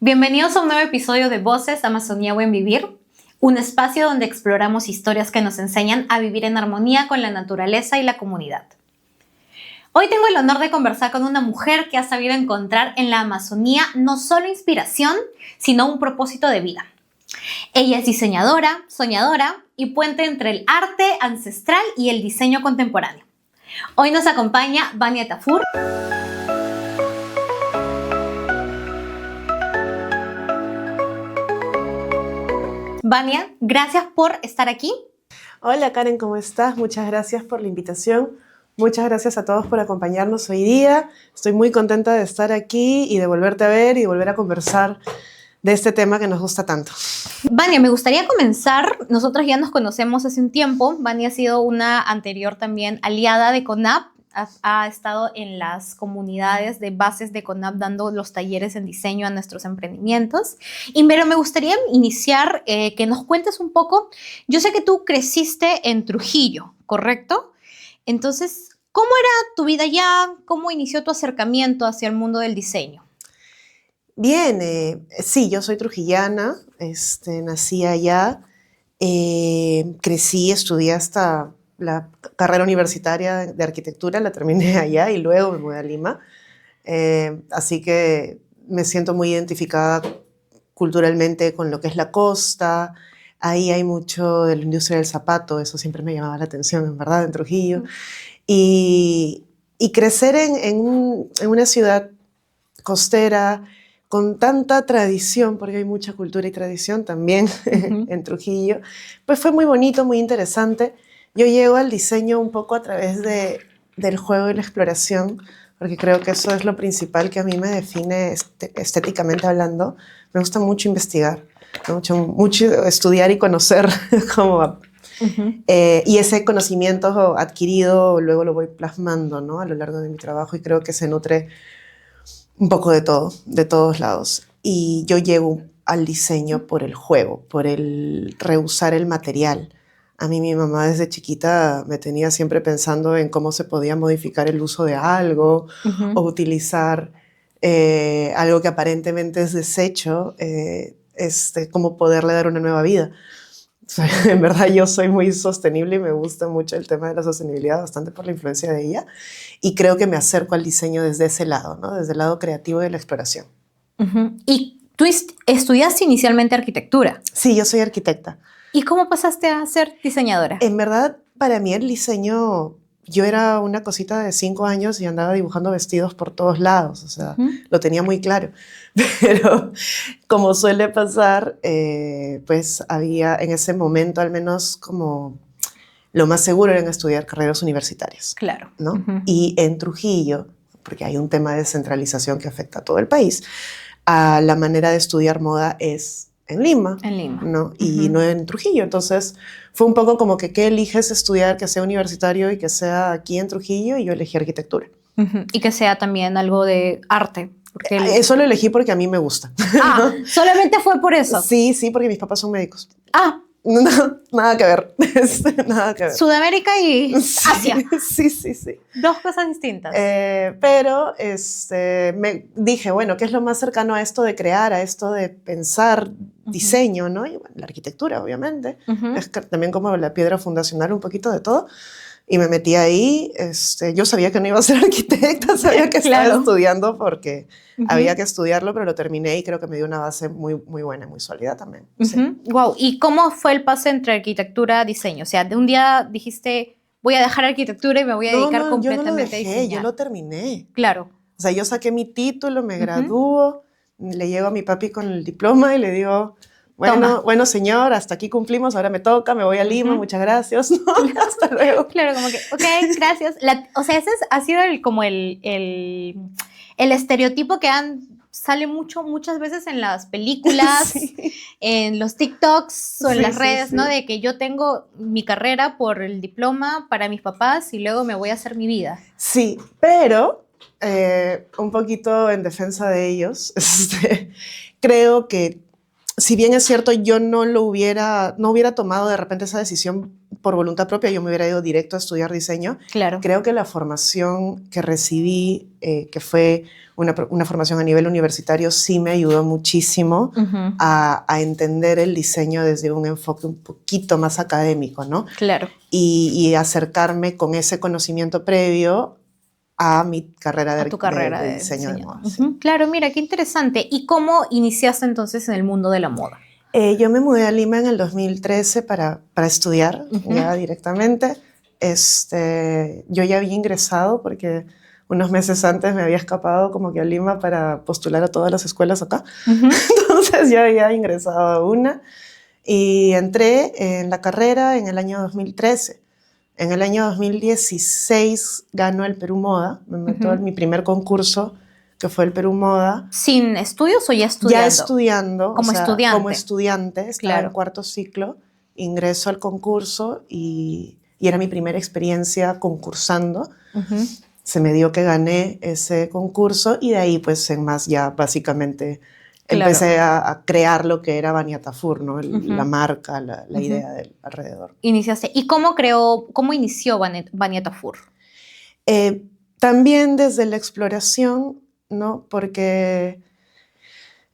Bienvenidos a un nuevo episodio de Voces Amazonía Buen Vivir, un espacio donde exploramos historias que nos enseñan a vivir en armonía con la naturaleza y la comunidad. Hoy tengo el honor de conversar con una mujer que ha sabido encontrar en la Amazonía no solo inspiración, sino un propósito de vida. Ella es diseñadora, soñadora y puente entre el arte ancestral y el diseño contemporáneo. Hoy nos acompaña Vania Tafur. Vania, gracias por estar aquí. Hola Karen, ¿cómo estás? Muchas gracias por la invitación. Muchas gracias a todos por acompañarnos hoy día. Estoy muy contenta de estar aquí y de volverte a ver y de volver a conversar de este tema que nos gusta tanto. Vania, me gustaría comenzar. Nosotros ya nos conocemos hace un tiempo. Vania ha sido una anterior también aliada de CONAP. Ha estado en las comunidades de bases de CONAP dando los talleres en diseño a nuestros emprendimientos. Pero me gustaría iniciar que nos cuentes un poco. Yo sé que tú creciste en Trujillo, ¿correcto? Entonces, ¿cómo era tu vida allá? ¿Cómo inició tu acercamiento hacia el mundo del diseño? Bien, sí, yo soy trujillana, nací allá, crecí, estudié hasta la carrera universitaria de arquitectura, la terminé allá y luego me mudé a Lima. Así que me siento muy identificada culturalmente con lo que es la costa. Ahí hay mucho de la industria del zapato, eso siempre me llamaba la atención, en verdad, en Trujillo. Y crecer en una ciudad costera con tanta tradición, porque hay mucha cultura y tradición también en Trujillo, pues fue muy bonito, muy interesante. Yo llego al diseño un poco a través del juego y la exploración, porque creo que eso es lo principal que a mí me define estéticamente hablando. Me gusta mucho investigar, me gusta mucho estudiar y conocer cómo y ese conocimiento adquirido luego lo voy plasmando, ¿no? A lo largo de mi trabajo, y creo que se nutre un poco de todo, de todos lados. Y yo llego al diseño por el juego, por el reusar el material. A mí mi mamá desde chiquita me tenía siempre pensando en cómo se podía modificar el uso de algo o utilizar algo que aparentemente es desecho, cómo poderle dar una nueva vida. O sea, en verdad yo soy muy sostenible y me gusta mucho el tema de la sostenibilidad, bastante por la influencia de ella, y creo que me acerco al diseño desde ese lado, ¿no? Desde el lado creativo de la exploración. ¿Y tú estudiaste inicialmente arquitectura? Sí, yo soy arquitecta. ¿Y cómo pasaste a ser diseñadora? En verdad, para mí el diseño, yo era una cosita de 5 años y andaba dibujando vestidos por todos lados, o sea, lo tenía muy claro. Pero como suele pasar, pues había en ese momento al menos como lo más seguro era estudiar carreras universitarias. Claro. ¿No? Y en Trujillo, porque hay un tema de descentralización que afecta a todo el país, la manera de estudiar moda es en Lima, ¿no? Y no en Trujillo. Entonces fue un poco como que ¿qué eliges estudiar que sea universitario y que sea aquí en Trujillo? Y yo elegí arquitectura. Y que sea también algo de arte. Porque eso lo elegí porque a mí me gusta. Ah, ¿no? ¿Solamente fue por eso? Sí, porque mis papás son médicos. Ah. No, nada que ver. Nada que ver. Sudamérica y Asia. Sí. Dos cosas distintas. Pero me dije, bueno, ¿qué es lo más cercano a esto de crear, a esto de pensar diseño, ¿no? Y bueno, la arquitectura, obviamente. Es también como la piedra fundacional, un poquito de todo. Y me metí ahí. Yo sabía que no iba a ser arquitecta, sabía que estaba estudiando porque había que estudiarlo, pero lo terminé y creo que me dio una base muy, muy buena, muy sólida también. Sí. Wow. ¿Y cómo fue el pase entre arquitectura y diseño? O sea, de un día dijiste, voy a dejar arquitectura y me voy a dedicar completamente a diseñar. Yo lo terminé. Claro. O sea, yo saqué mi título, me graduó, le llego a mi papi con el diploma y le digo, bueno, señor, hasta aquí cumplimos, ahora me toca, me voy a Lima, muchas gracias, ¿no? Hasta luego. Claro, como que, ok, gracias. O sea, ese ha sido como el estereotipo que sale muchas veces en las películas, en los TikToks o en las redes, ¿no? De que yo tengo mi carrera por el diploma para mis papás y luego me voy a hacer mi vida. Sí, pero un poquito en defensa de ellos, creo que si bien es cierto, yo no hubiera tomado de repente esa decisión por voluntad propia, yo me hubiera ido directo a estudiar diseño. Claro. Creo que la formación que recibí, que fue una formación a nivel universitario, sí me ayudó muchísimo a entender el diseño desde un enfoque un poquito más académico, ¿no? Claro. Y acercarme con ese conocimiento previo a mi carrera de diseño de moda. Sí. Claro, mira, qué interesante. ¿Y cómo iniciaste entonces en el mundo de la moda? Yo me mudé a Lima en el 2013 para estudiar ya directamente. Yo ya había ingresado porque unos meses antes me había escapado como que a Lima para postular a todas las escuelas acá. Entonces ya había ingresado a una y entré en la carrera en el año 2013. En el año 2016 ganó el Perú Moda. Me meto en mi primer concurso, que fue el Perú Moda. ¿Sin estudios o ya estudiando? Ya estudiando. Como estudiante. Como estudiante, estaba en cuarto ciclo, ingreso al concurso y era mi primera experiencia concursando. Se me dio que gané ese concurso y de ahí pues en más ya básicamente empecé a crear lo que era Baniatafur, ¿no? La marca, la idea del alrededor. Iniciaste. ¿Y cómo inició Baniatafur? También desde la exploración, ¿no? Porque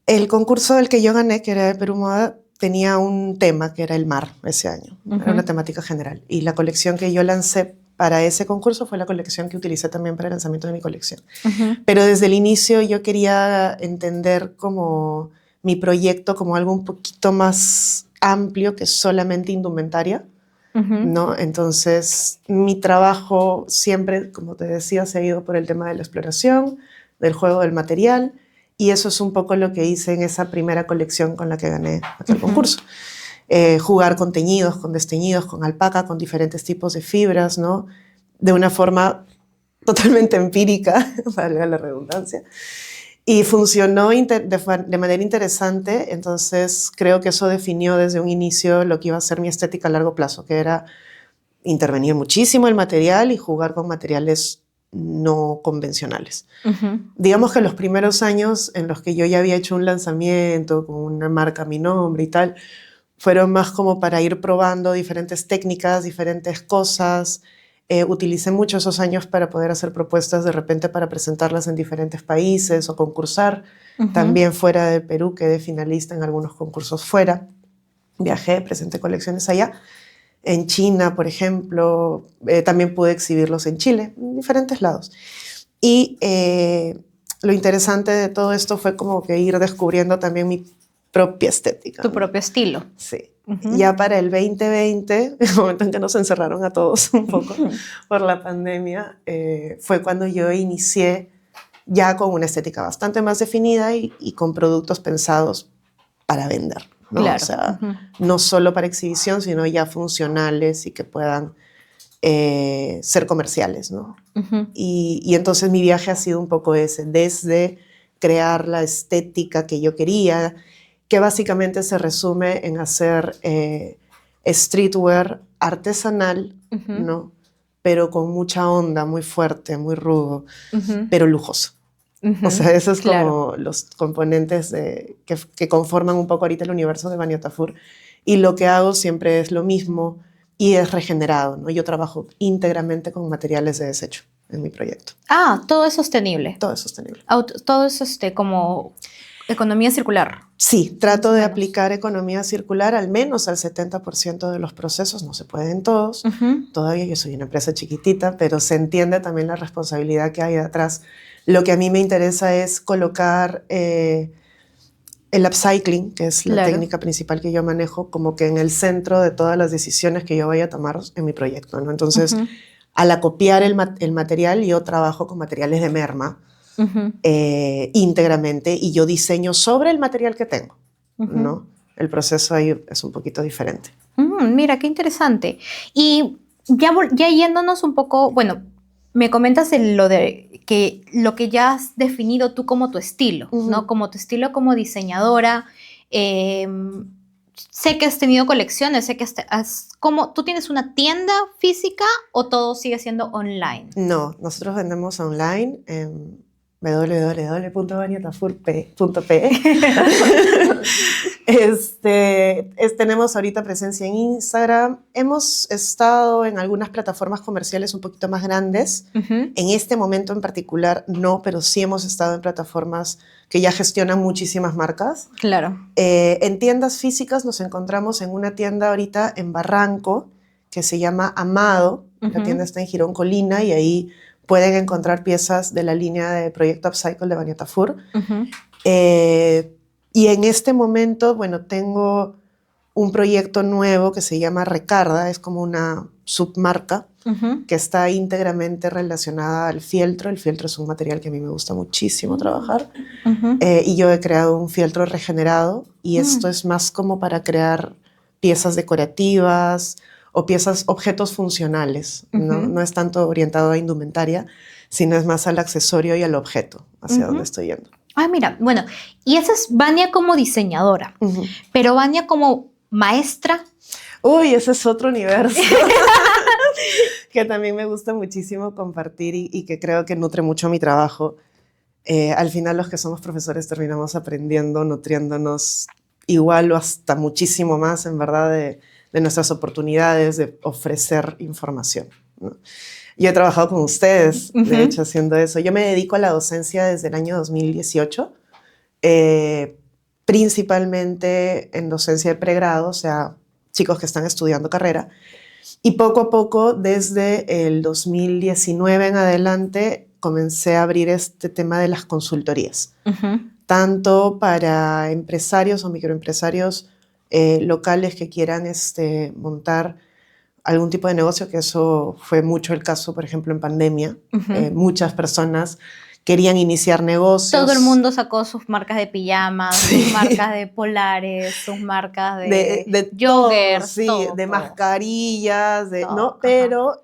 el concurso del que yo gané, que era de Perú Moda, tenía un tema que era el mar ese año. Era una temática general. Y la colección que yo lancé para ese concurso fue la colección que utilicé también para el lanzamiento de mi colección. Pero desde el inicio yo quería entender como mi proyecto como algo un poquito más amplio que solamente indumentaria, ¿no? Entonces mi trabajo siempre, como te decía, se ha ido por el tema de la exploración, del juego del material, y eso es un poco lo que hice en esa primera colección con la que gané aquel concurso. Jugar con teñidos, con desteñidos, con alpaca, con diferentes tipos de fibras, ¿no? De una forma totalmente empírica, valga la redundancia. Y funcionó de manera interesante, entonces creo que eso definió desde un inicio lo que iba a ser mi estética a largo plazo, que era intervenir muchísimo el material y jugar con materiales no convencionales. Digamos que los primeros años en los que yo ya había hecho un lanzamiento con una marca a mi nombre y tal, fueron más como para ir probando diferentes técnicas, diferentes cosas. Utilicé mucho esos años para poder hacer propuestas de repente para presentarlas en diferentes países o concursar. También fuera de Perú, quedé finalista en algunos concursos fuera. Viajé, presenté colecciones allá. En China, por ejemplo, también pude exhibirlos en Chile, en diferentes lados. Y lo interesante de todo esto fue como que ir descubriendo también mi propia estética. Tu propio estilo. Sí. Ya para el 2020, el momento en que nos encerraron a todos un poco por la pandemia, fue cuando yo inicié ya con una estética bastante más definida y con productos pensados para vender, ¿no? Claro. O sea, no solo para exhibición, sino ya funcionales y que puedan ser comerciales, ¿no? Y entonces mi viaje ha sido un poco ese, desde crear la estética que yo quería, que básicamente se resume en hacer streetwear artesanal, ¿no? Pero con mucha onda, muy fuerte, muy rudo, pero lujoso. O sea, esos es como los componentes que conforman un poco ahorita el universo de Baniatafur. Y lo que hago siempre es lo mismo y es regenerado, ¿no? Yo trabajo íntegramente con materiales de desecho en mi proyecto. Ah, todo es sostenible. Todo es sostenible. Todo es como economía circular. Sí, trato de aplicar economía circular al menos al 70% de los procesos, no se pueden todos. Todavía yo soy una empresa chiquitita, pero se entiende también la responsabilidad que hay detrás. Lo que a mí me interesa es colocar el upcycling, que es la técnica principal que yo manejo, como que en el centro de todas las decisiones que yo vaya a tomar en mi proyecto, ¿no? Entonces, al acopiar el material, yo trabajo con materiales de merma, íntegramente, y yo diseño sobre el material que tengo, ¿no? El proceso ahí es un poquito diferente. Mira, qué interesante. Y ya yéndonos un poco, bueno, me comentas lo que ya has definido tú como tu estilo, ¿no? Como tu estilo como diseñadora. Sé que has tenido colecciones, sé que ¿tú tienes una tienda física o todo sigue siendo online? No, nosotros vendemos online en www.baniatafur.pe. Tenemos ahorita presencia en Instagram. Hemos estado en algunas plataformas comerciales un poquito más grandes. Ujú. En este momento en particular no, pero sí hemos estado en plataformas que ya gestionan muchísimas marcas. Claro. En tiendas físicas nos encontramos en una tienda ahorita en Barranco que se llama Amado. La Ujú. tienda está en Girón Colina y ahí pueden encontrar piezas de la línea de Proyecto Upcycle de Vania Tafur. Ujú. Y en este momento, bueno, tengo un proyecto nuevo que se llama Recarda, es como una submarca Ujú. que está íntegramente relacionada al fieltro. El fieltro es un material que a mí me gusta muchísimo trabajar. Ujú. Y yo he creado un fieltro regenerado y esto es más como para crear piezas decorativas o objetos funcionales, ¿no? Ujú. No es tanto orientado a indumentaria, sino es más al accesorio y al objeto, hacia donde estoy yendo. Ah, mira, bueno, y esa es Vania como diseñadora, Ujú. pero Vania como maestra. Uy, ese es otro universo que también me gusta muchísimo compartir y que creo que nutre mucho mi trabajo. Al final los que somos profesores terminamos aprendiendo, nutriéndonos igual o hasta muchísimo más, en verdad, de nuestras oportunidades de ofrecer información, ¿no? Yo he trabajado con ustedes, de hecho, haciendo eso. Yo me dedico a la docencia desde el año 2018, principalmente en docencia de pregrado, o sea, chicos que están estudiando carrera. Y poco a poco, desde el 2019 en adelante, comencé a abrir este tema de las consultorías, tanto para empresarios o microempresarios locales que quieran montar algún tipo de negocio, que eso fue mucho el caso, por ejemplo, en pandemia. Muchas personas querían iniciar negocios. Todo el mundo sacó sus marcas de pijamas, sus marcas de polares, sus marcas de joggers, sí, todo, de todo. Mascarillas, Todo, ¿no? ajá. Pero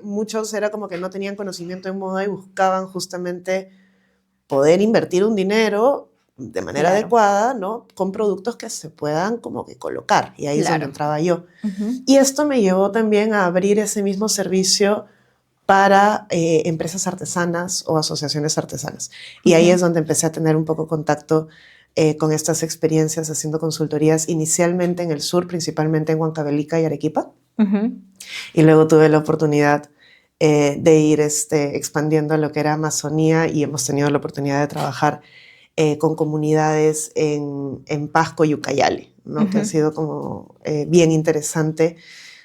muchos era como que no tenían conocimiento en moda y buscaban justamente poder invertir un dinero de manera Claro. adecuada, ¿no? Con productos que se puedan como que colocar. Y ahí es donde Claro. entraba yo. Y esto me llevó también a abrir ese mismo servicio para empresas artesanas o asociaciones artesanas. Y ahí es donde empecé a tener un poco contacto con estas experiencias haciendo consultorías inicialmente en el sur, principalmente en Huancavelica y Arequipa. Y luego tuve la oportunidad de ir expandiendo lo que era Amazonía y hemos tenido la oportunidad de trabajar con comunidades en Pasco y Ucayali, ¿no? Que ha sido como bien interesante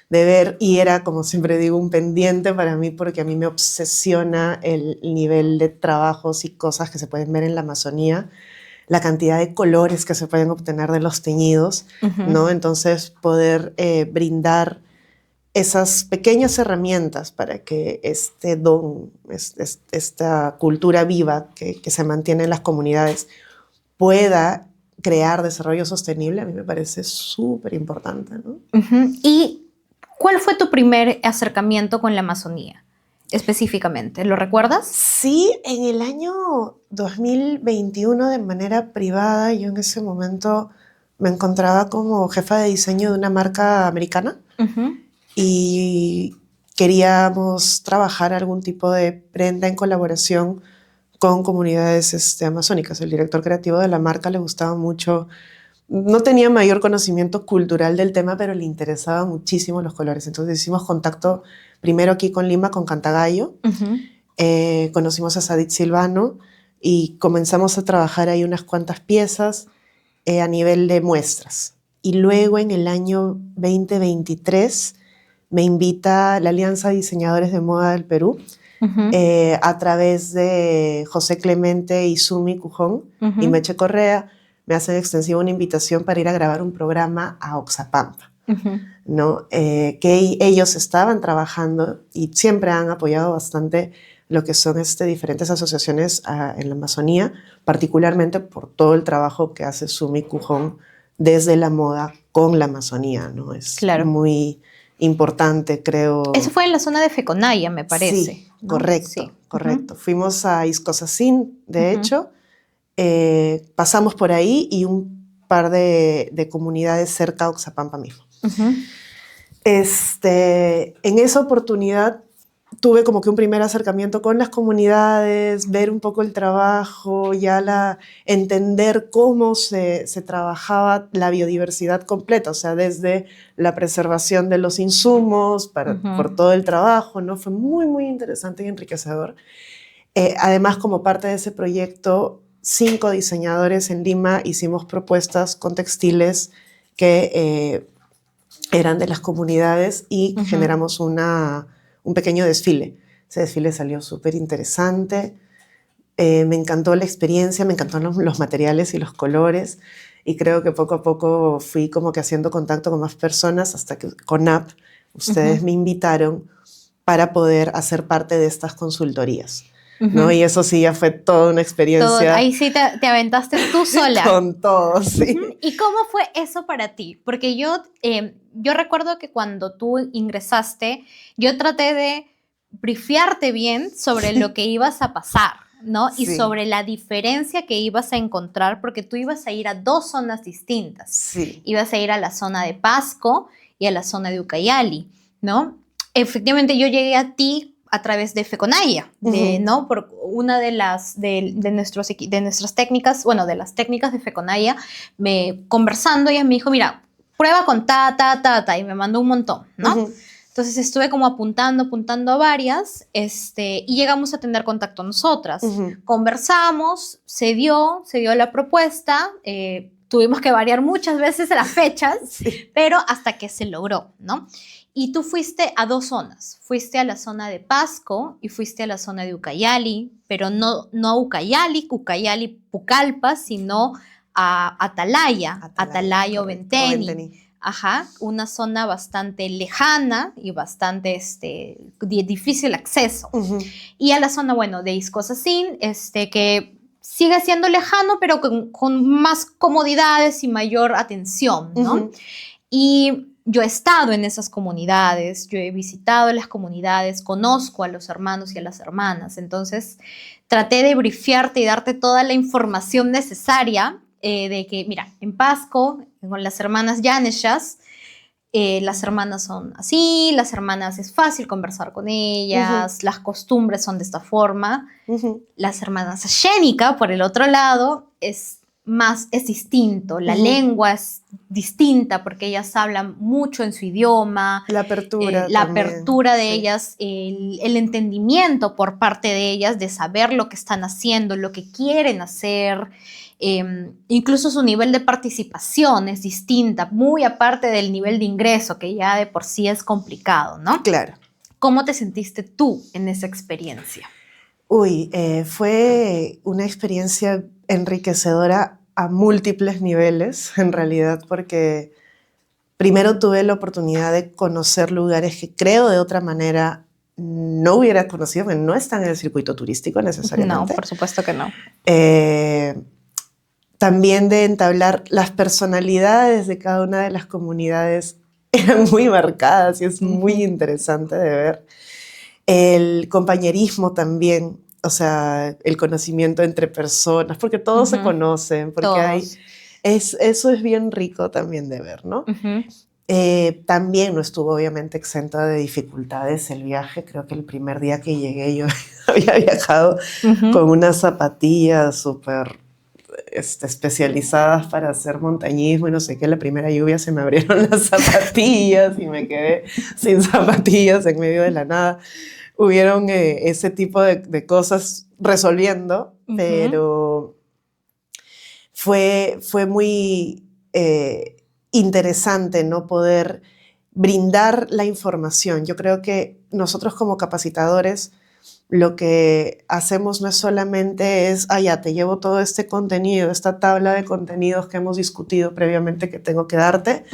de ver y era, como siempre digo, un pendiente para mí porque a mí me obsesiona el nivel de trabajos y cosas que se pueden ver en la Amazonía, la cantidad de colores que se pueden obtener de los teñidos, ¿no? Entonces poder brindar esas pequeñas herramientas para que este don, esta cultura viva que se mantiene en las comunidades pueda crear desarrollo sostenible, a mí me parece súper importante, ¿no? ¿Y cuál fue tu primer acercamiento con la Amazonía específicamente? ¿Lo recuerdas? Sí, en el año 2021 de manera privada, yo en ese momento me encontraba como jefa de diseño de una marca americana y queríamos trabajar algún tipo de prenda en colaboración con comunidades amazónicas. El director creativo de la marca le gustaba mucho, no tenía mayor conocimiento cultural del tema, pero le interesaban muchísimo los colores. Entonces hicimos contacto primero aquí con Lima, con Cantagallo. Conocimos a Sadit Silvano y comenzamos a trabajar ahí unas cuantas piezas a nivel de muestras. Y luego en el año 2023 me invita la Alianza de Diseñadores de Moda del Perú a través de José Clemente y Sumi Cujón y Meche Correa. Me hacen extensiva una invitación para ir a grabar un programa a Oxapampa, ¿no? Que ellos estaban trabajando y siempre han apoyado bastante lo que son diferentes asociaciones en la Amazonía, particularmente por todo el trabajo que hace Sumi Cujón desde la moda con la Amazonía, ¿no? Es muy importante, creo. Eso fue en la zona de Feconaya, me parece. Sí, ¿no? Correcto, sí. Correcto. Fuimos a Iscosacín, de hecho, pasamos por ahí y un par de comunidades cerca a Oxapampa mismo. En esa oportunidad tuve como que un primer acercamiento con las comunidades, ver un poco el trabajo, entender cómo se trabajaba la biodiversidad completa, o sea, desde la preservación de los insumos por todo el trabajo, ¿no? Fue muy, muy interesante y enriquecedor. Además, como parte de ese proyecto, 5 diseñadores en Lima hicimos propuestas con textiles que eran de las comunidades y generamos un pequeño desfile. Ese desfile salió súper interesante. Me encantó la experiencia, me encantaron los materiales y los colores, y creo que poco a poco fui como que haciendo contacto con más personas hasta que CONAP, ustedes me invitaron para poder hacer parte de estas consultorías. ¿No? Y eso sí ya fue toda una experiencia. Ahí sí te aventaste tú sola. Con todo, sí. ¿Y cómo fue eso para ti? Porque yo recuerdo que cuando tú ingresaste, yo traté de briefiarte bien sobre lo que ibas a pasar, ¿no? Sí. Y sobre la diferencia que ibas a encontrar, porque tú ibas a ir a 2 zonas distintas. Sí. Ibas a ir a la zona de Pasco y a la zona de Ucayali, ¿no? Efectivamente, yo llegué a ti a través de FECONAIA, ¿no? Por una de nuestras técnicas, bueno, de las técnicas de FECONAIA, conversando, ella me dijo, mira, prueba con y me mandó un montón, ¿no? Entonces estuve como apuntando a varias, y llegamos a tener contacto nosotras. Conversamos, se dio la propuesta, tuvimos que variar muchas veces las fechas, sí. Pero hasta que se logró, ¿no? Y tú fuiste a 2 zonas, fuiste a la zona de Pasco y fuiste a la zona de Ucayali, pero no a Ucayali, Pucallpa, sino a Atalaya o Venteni. Ajá, una zona bastante lejana y bastante de difícil acceso. Y a la zona, bueno, de Iscosacín, que sigue siendo lejano, pero con más comodidades y mayor atención, ¿no? Y yo he estado en esas comunidades, yo he visitado las comunidades, conozco a los hermanos y a las hermanas, entonces traté de briefiarte y darte toda la información necesaria de que, mira, en Pasco, con las hermanas Yaneshas, las hermanas son así, las hermanas es fácil conversar con ellas, las costumbres son de esta forma, las hermanas Xénica, por el otro lado, es distinto, la lengua es distinta porque ellas hablan mucho en su idioma. La apertura de ellas, el entendimiento por parte de ellas de saber lo que están haciendo, lo que quieren hacer, incluso su nivel de participación es distinta, muy aparte del nivel de ingreso que ya de por sí es complicado, ¿no? Claro. ¿Cómo te sentiste tú en esa experiencia? Fue una experiencia enriquecedora a múltiples niveles, en realidad, porque primero tuve la oportunidad de conocer lugares que creo de otra manera no hubiera conocido, que no están en el circuito turístico necesariamente. No, por supuesto que no. También de entablar las personalidades de cada una de las comunidades eran muy marcadas y es muy interesante de ver. El compañerismo también, o sea, el conocimiento entre personas, porque todos se conocen, porque eso es bien rico también de ver, ¿no? También no estuvo obviamente exenta de dificultades el viaje. Creo que el primer día que llegué yo había viajado con unas zapatillas súper especializadas para hacer montañismo y no sé qué. La primera lluvia se me abrieron las zapatillas y me quedé sin zapatillas en medio de la nada. Hubieron ese tipo de cosas resolviendo, pero fue muy interesante no poder brindar la información. Yo creo que nosotros como capacitadores lo que hacemos no es solamente ya te llevo todo este contenido, esta tabla de contenidos que hemos discutido previamente que tengo que darte.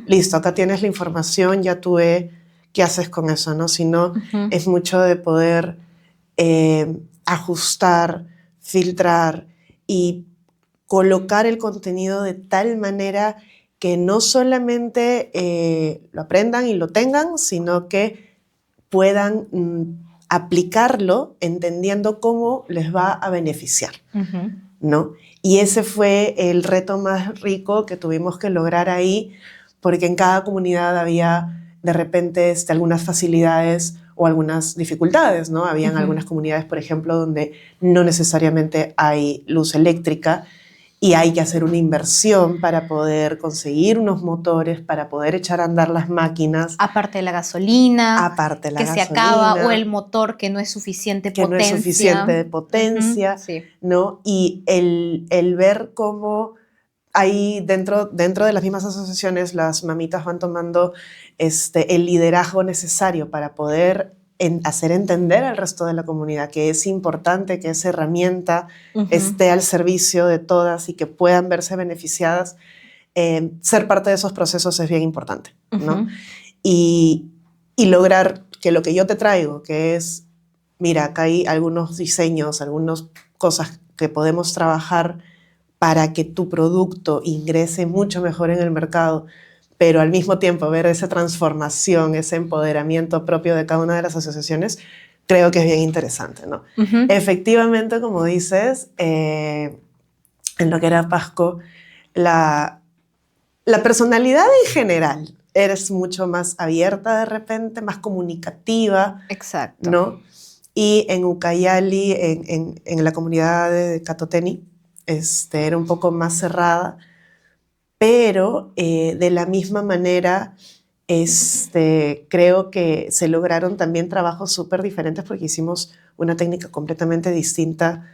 Listo, acá tienes la información, ya tú qué haces con eso, ¿no? Sino es mucho de poder ajustar, filtrar y colocar el contenido de tal manera que no solamente lo aprendan y lo tengan, sino que puedan aplicarlo entendiendo cómo les va a beneficiar, ¿no? Y ese fue el reto más rico que tuvimos que lograr ahí, porque en cada comunidad había de repente algunas facilidades o algunas dificultades, ¿no? Habían Ujú. algunas comunidades, por ejemplo, donde no necesariamente hay luz eléctrica y hay que hacer una inversión para poder conseguir unos motores, para poder echar a andar las máquinas, Aparte de la gasolina, aparte la que se acaba, o el gasolina, motor que no es suficiente que no es suficiente de Ujú, potencia, sí. ¿no? Y el ver cómo ahí dentro de las mismas asociaciones las mamitas van tomando el liderazgo necesario para poder hacer entender al resto de la comunidad que es importante que esa herramienta Ujú. esté al servicio de todas y que puedan verse beneficiadas. Ser parte de esos procesos es bien importante, ¿no? Ujú. Y, y lograr que lo que yo te traigo, que es, mira, acá hay algunos diseños, algunas cosas que podemos trabajar para que tu producto ingrese mucho mejor en el mercado, pero al mismo tiempo ver esa transformación, ese empoderamiento propio de cada una de las asociaciones, creo que es bien interesante, ¿no? Ujú. Efectivamente, como dices, en lo que era Pasco, la personalidad en general, eres mucho más abierta de repente, más comunicativa, Exacto. ¿no? Y en Ucayali, en la comunidad de Catoteni, era un poco más cerrada, pero de la misma manera creo que se lograron también trabajos súper diferentes porque hicimos una técnica completamente distinta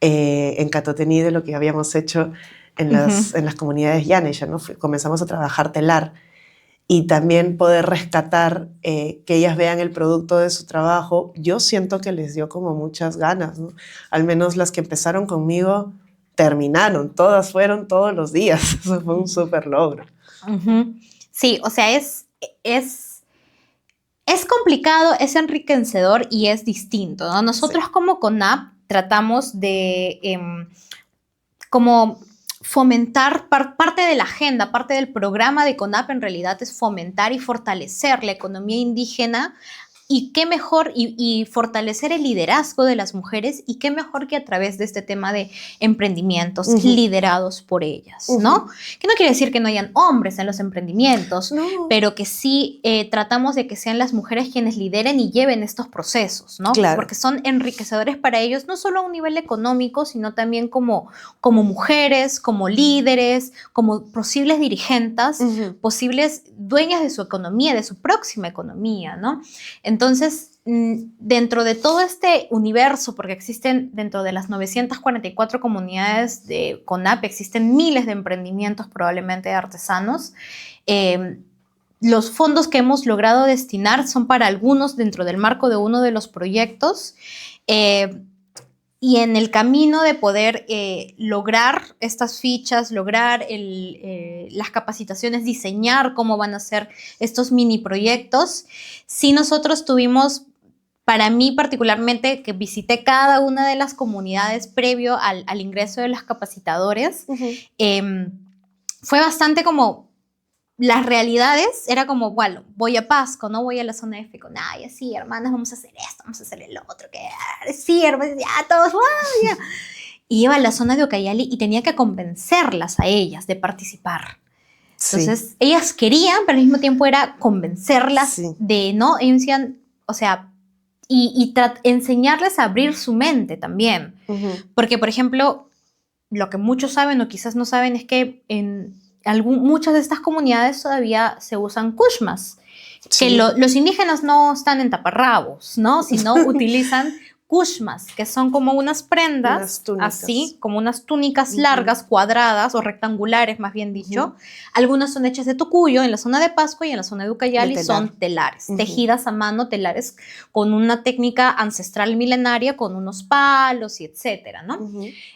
en Catotení de lo que habíamos hecho Ujú. en las comunidades llanas, ¿no? Comenzamos a trabajar telar y también poder rescatar que ellas vean el producto de su trabajo. Yo siento que les dio como muchas ganas, ¿no? Al menos las que empezaron conmigo terminaron, todas fueron todos los días. Eso fue un súper logro. Ujú. Sí, o sea, es complicado, es enriquecedor y es distinto, ¿no? Sí. Nosotros como CONAP tratamos de como fomentar parte de la agenda, parte del programa de CONAP en realidad es fomentar y fortalecer la economía indígena. Y qué mejor, y fortalecer el liderazgo de las mujeres, y qué mejor que a través de este tema de emprendimientos liderados por ellas, ¿no? Que no quiere decir que no hayan hombres en los emprendimientos, No. pero que sí tratamos de que sean las mujeres quienes lideren y lleven estos procesos, ¿no? Claro. Porque son enriquecedores para ellos, no solo a un nivel económico, sino también como mujeres, como líderes, como posibles dirigentes, posibles dueñas de su economía, de su próxima economía, ¿no? Entonces, dentro de todo este universo, porque existen dentro de las 944 comunidades de CONAP, existen miles de emprendimientos probablemente de artesanos, los fondos que hemos logrado destinar son para algunos dentro del marco de uno de los proyectos. Y en el camino de poder lograr estas fichas, lograr las capacitaciones, diseñar cómo van a ser estos mini proyectos, sí nosotros tuvimos, para mí particularmente, que visité cada una de las comunidades previo al ingreso de los capacitadores, fue bastante como las realidades era como, bueno, voy a Pasco, no voy a la zona de Ficonay, sí, hermanas, vamos a hacer esto, vamos a hacer el otro, que sí, hermanas, ya, todos, wow, ya. Y iba a la zona de Ucayali y tenía que convencerlas a ellas de participar. Entonces, Sí. ellas querían, pero al mismo tiempo era convencerlas Sí. de, ¿no? Ellos decían, o sea, y enseñarles a abrir su mente también. Porque, por ejemplo, lo que muchos saben o quizás no saben es que en muchas de estas comunidades todavía se usan kushmas, Sí. que los indígenas no están en taparrabos, ¿no? Sino utilizan kushmas, que son como unas prendas, Unas túnicas. así, como unas túnicas largas, cuadradas o rectangulares, más bien dicho. Algunas son hechas de tocuyo en la zona de Pasco y en la zona de Ucayali son telares, tejidas a mano, telares con una técnica ancestral milenaria, con unos palos y etcétera, ¿no?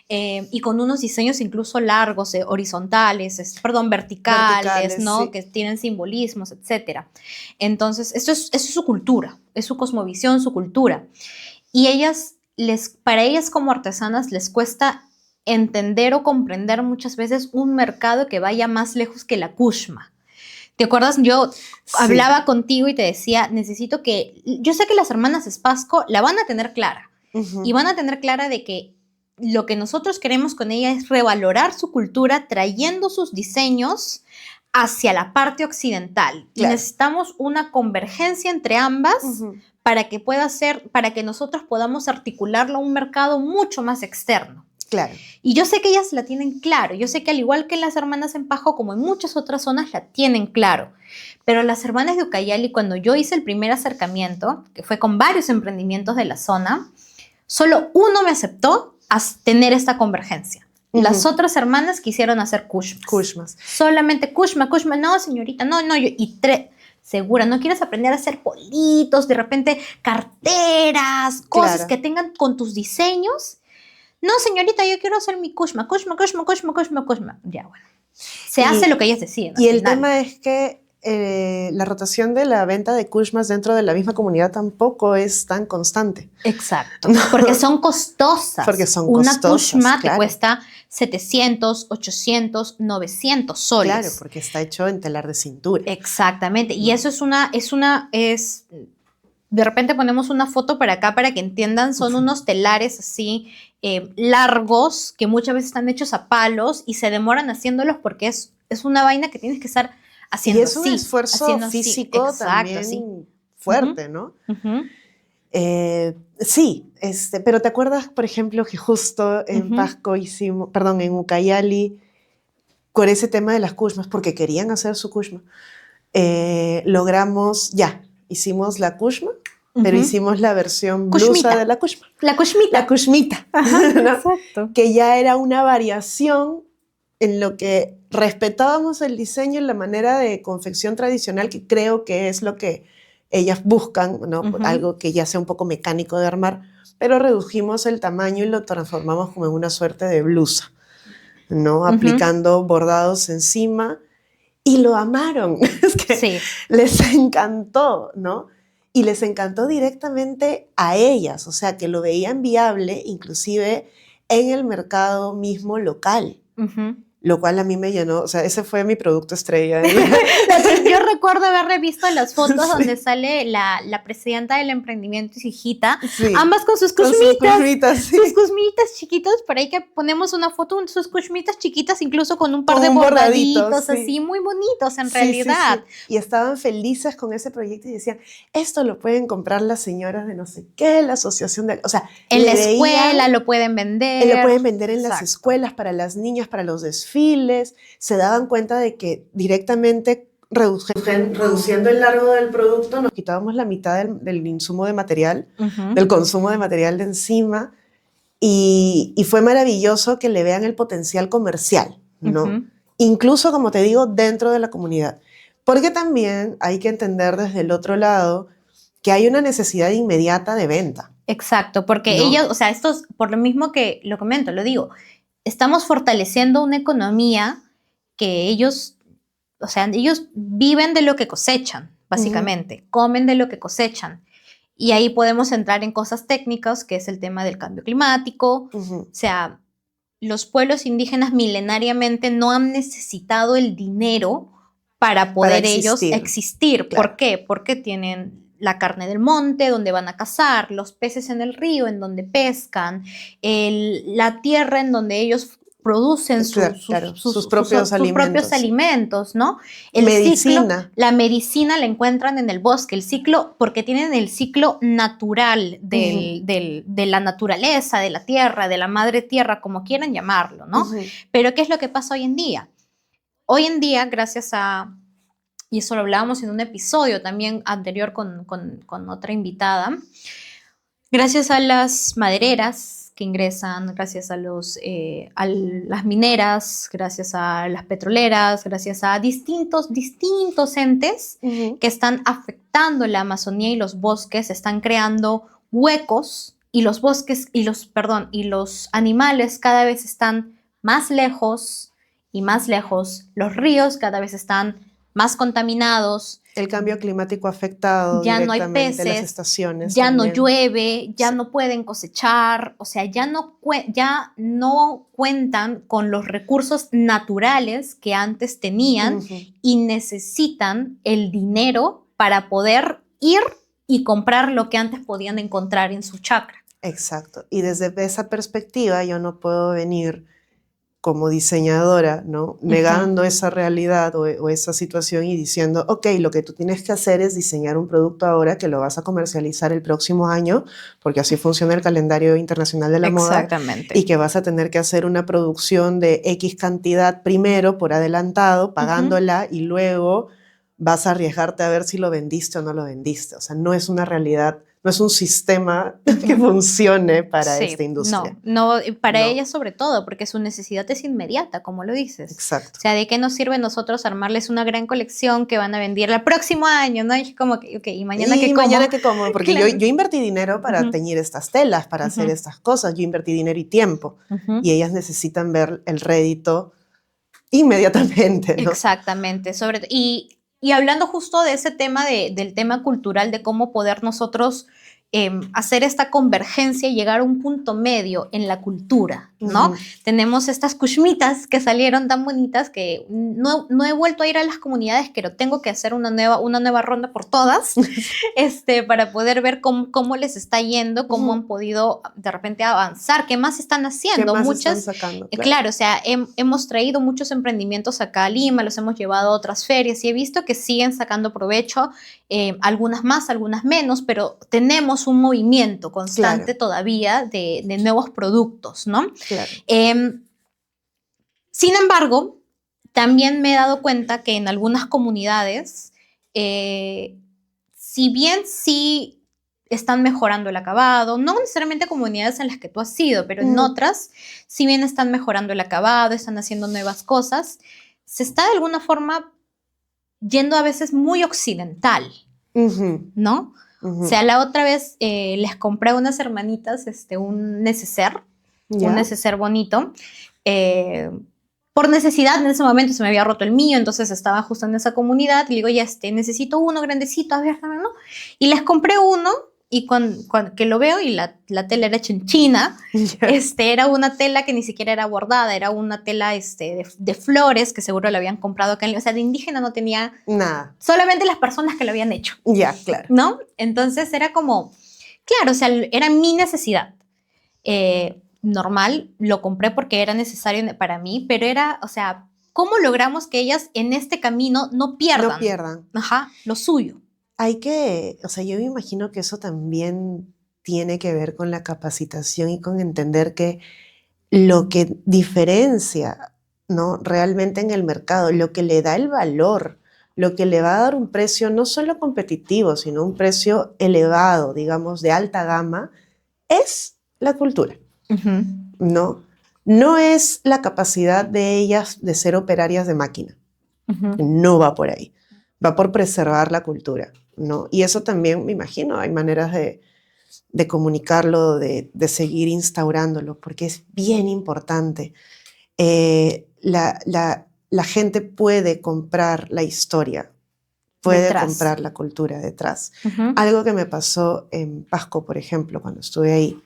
Y con unos diseños incluso largos, horizontales, verticales, ¿no? Sí. Que tienen simbolismos, etcétera. Entonces, eso es su cultura, es su cosmovisión, su cultura. Y para ellas como artesanas les cuesta entender o comprender muchas veces un mercado que vaya más lejos que la kushma. ¿Te acuerdas? Yo hablaba contigo y te decía, yo sé que las hermanas Espasco la van a tener clara. Y van a tener clara de que lo que nosotros queremos con ella es revalorar su cultura trayendo sus diseños hacia la parte occidental. Claro. Y necesitamos una convergencia entre ambas para que nosotros podamos articularlo a un mercado mucho más externo. Claro. Y yo sé que ellas la tienen claro. Yo sé que al igual que las hermanas en Pajo, como en muchas otras zonas, la tienen claro. Pero las hermanas de Ucayali, cuando yo hice el primer acercamiento, que fue con varios emprendimientos de la zona, solo uno me aceptó a tener esta convergencia. Las otras hermanas quisieron hacer kushmas. Kushmas. Solamente kushma. No, señorita, no. Segura, ¿no quieres aprender a hacer politos, de repente carteras, cosas que tengan con tus diseños? No, señorita, yo quiero hacer mi kushma. Ya, bueno. Se hace lo que ellas deciden. Y el tema es que la rotación de la venta de kushmas dentro de la misma comunidad tampoco es tan constante. Exacto. Porque son costosas. Una kushma te cuesta 700, 800, 900 soles. Claro, porque está hecho en telar de cintura. Exactamente. Y eso de repente ponemos una foto para acá para que entiendan, son unos telares así largos que muchas veces están hechos a palos y se demoran haciéndolos porque es una vaina que tienes que estar haciendo así. Y es un esfuerzo físico también fuerte, ¿no? Sí, pero ¿te acuerdas, por ejemplo, que justo en Pasco en Ucayali, con ese tema de las kushmas, porque querían hacer su kushma, hicimos la kushma, pero hicimos la versión blusa de la kushma. La kushmita. La kushmita. Ajá, ¿no? exacto. Que ya era una variación en lo que respetábamos el diseño en la manera de confección tradicional, que creo que es lo que ellas buscan, ¿no? Algo que ya sea un poco mecánico de armar, pero redujimos el tamaño y lo transformamos como en una suerte de blusa, ¿no? Aplicando bordados encima, y lo amaron. Es que les encantó, ¿no? Y les encantó directamente a ellas, o sea, que lo veían viable inclusive en el mercado mismo local. Lo cual a mí me llenó, o sea, ese fue mi producto estrella. Yo recuerdo haber visto las fotos donde sale la presidenta del emprendimiento y su hijita, ambas con sus kushmitas, sus kushmitas chiquitos, por ahí que ponemos una foto de sus kushmitas chiquitas, incluso con un par de bordaditos así, muy bonitos en realidad. Y estaban felices con ese proyecto y decían, esto lo pueden comprar las señoras de no sé qué, la asociación de... O sea, en la escuela lo pueden vender. Lo pueden vender en las escuelas, para las niñas, para los desfiles. Se daban cuenta de que directamente reduciendo el largo del producto nos quitábamos la mitad del insumo de material, del consumo de material de encima, y fue maravilloso que le vean el potencial comercial, ¿no? Incluso, como te digo, dentro de la comunidad. Porque también hay que entender desde el otro lado que hay una necesidad inmediata de venta. Exacto, porque ellos, o sea, por lo mismo que lo comento, lo digo, estamos fortaleciendo una economía que ellos viven de lo que cosechan, básicamente, comen de lo que cosechan. Y ahí podemos entrar en cosas técnicas, que es el tema del cambio climático. O sea, los pueblos indígenas milenariamente no han necesitado el dinero para poder ellos existir. Claro. ¿Por qué? Porque tienen la carne del monte, donde van a cazar, los peces en el río, en donde pescan, la tierra en donde ellos producen sus propios alimentos, ¿no? La medicina la encuentran en el bosque, porque tienen el ciclo natural de la naturaleza, de la tierra, de la madre tierra, como quieran llamarlo, ¿no? Pero ¿qué es lo que pasa hoy en día? Hoy en día, gracias a... Y eso lo hablábamos en un episodio también anterior con otra invitada. Gracias a las madereras que ingresan, gracias a las mineras, gracias a las petroleras, gracias a distintos entes que están afectando la Amazonía y los bosques, están creando huecos y los bosques y los animales cada vez están más lejos y más lejos. Los ríos cada vez están más contaminados. El cambio climático ha afectado ya directamente no hay peces, las estaciones. Ya también. No llueve, ya no pueden cosechar, o sea, ya no cuentan con los recursos naturales que antes tenían y necesitan el dinero para poder ir y comprar lo que antes podían encontrar en su chacra. Exacto. Y desde esa perspectiva yo no puedo venir como diseñadora, ¿no? Negando esa realidad o esa situación y diciendo, ok, lo que tú tienes que hacer es diseñar un producto ahora que lo vas a comercializar el próximo año, porque así funciona el calendario internacional de la moda, Exactamente. y que vas a tener que hacer una producción de X cantidad primero por adelantado, pagándola, y luego vas a arriesgarte a ver si lo vendiste o no lo vendiste. O sea, no es una realidad, no es un sistema que funcione para esta Sí, industria. no, y para No. ella sobre todo, porque su necesidad es inmediata, como lo dices. Exacto. O sea, ¿de qué nos sirve nosotros armarles una gran colección que van a vender el próximo año, ¿no? Y es como que, ok, ¿y mañana qué Y como? mañana que como, porque Claro. yo invertí dinero para teñir estas telas, para hacer Ujú. estas cosas, yo invertí dinero y tiempo, Ujú. y ellas necesitan ver el rédito inmediatamente, ¿no? Exactamente. Y hablando justo de ese tema, del tema cultural, de cómo poder nosotros hacer esta convergencia y llegar a un punto medio en la cultura, ¿no? Ujú. Tenemos estas kushmitas que salieron tan bonitas que no he vuelto a ir a las comunidades, pero tengo que hacer una nueva ronda por todas, para poder ver cómo les está yendo, cómo han podido de repente avanzar, qué más están ¿Qué haciendo. más Muchas, están sacando? claro, o sea, hemos traído muchos emprendimientos acá a Lima, los hemos llevado a otras ferias y he visto que siguen sacando provecho, algunas más, algunas menos, pero tenemos un movimiento constante Claro, todavía de nuevos productos, ¿no? claro. Sin embargo, también me he dado cuenta que en algunas comunidades, si bien sí están mejorando el acabado, no necesariamente comunidades en las que tú has sido, pero en otras, si bien están mejorando el acabado, están haciendo nuevas cosas, se está de alguna forma yendo a veces muy occidental, Ujú, ¿no? ujú. O sea, la otra vez les compré a unas hermanitas un neceser, un ¿Ya? neceser bonito. Por necesidad, en ese momento se me había roto el mío, entonces estaba justo en esa comunidad y le digo, ya, necesito uno grandecito, a ver, ¿no? Y les compré uno y que lo veo y la tela era hecha en China, Ya. era una tela que ni siquiera era bordada, era una tela de flores que seguro la habían comprado acá, o sea, de indígena no tenía, Nada. solamente las personas que lo habían hecho, Ya, claro. ¿no? Entonces era como, claro, o sea, era mi necesidad. Normal, lo compré porque era necesario para mí, pero era, o sea, ¿cómo logramos que ellas en este camino no No pierdan, pierdan. ajá, lo suyo? O sea, yo me imagino que eso también tiene que ver con la capacitación y con entender que lo que diferencia, ¿no? Realmente en el mercado, lo que le da el valor, lo que le va a dar un precio no solo competitivo, sino un precio elevado, digamos, de alta gama, es la cultura, Ujú, ¿no? No es la capacidad de ellas de ser operarias de máquina, ujú. no va por ahí, va por preservar la cultura, ¿no? Y eso también, me imagino, hay maneras de comunicarlo, de seguir instaurándolo, porque es bien importante. La gente puede comprar la historia, puede Detrás. comprar la cultura detrás. Ujú. Algo que me pasó en Pasco, por ejemplo, cuando estuve ahí,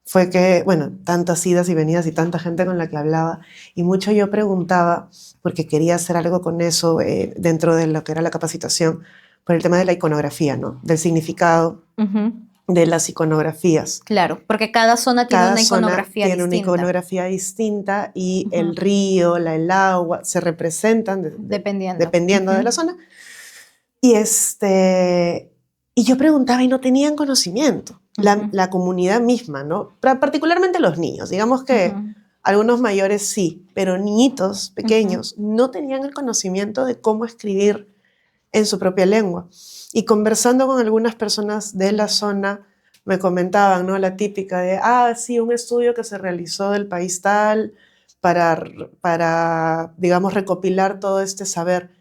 fue que, bueno, tantas idas y venidas y tanta gente con la que hablaba, y mucho yo preguntaba, porque quería hacer algo con eso dentro de lo que era la capacitación, por el tema de la iconografía, ¿no? Del significado Ujú. de las iconografías. Claro, porque cada zona tiene Cada una zona iconografía tiene una distinta, iconografía distinta y el ujú, río, el agua se representan dependiendo. dependiendo de Ujú, la zona. Y, y yo preguntaba y no tenían conocimiento, ujú, la comunidad misma, ¿no? Particularmente los niños, digamos que ujú, algunos mayores sí, pero niñitos ujú. pequeños no tenían el conocimiento de cómo escribir en su propia lengua. Y conversando con algunas personas de la zona, me comentaban, ¿no? La típica de, sí, un estudio que se realizó del país tal para, digamos, recopilar todo este saber.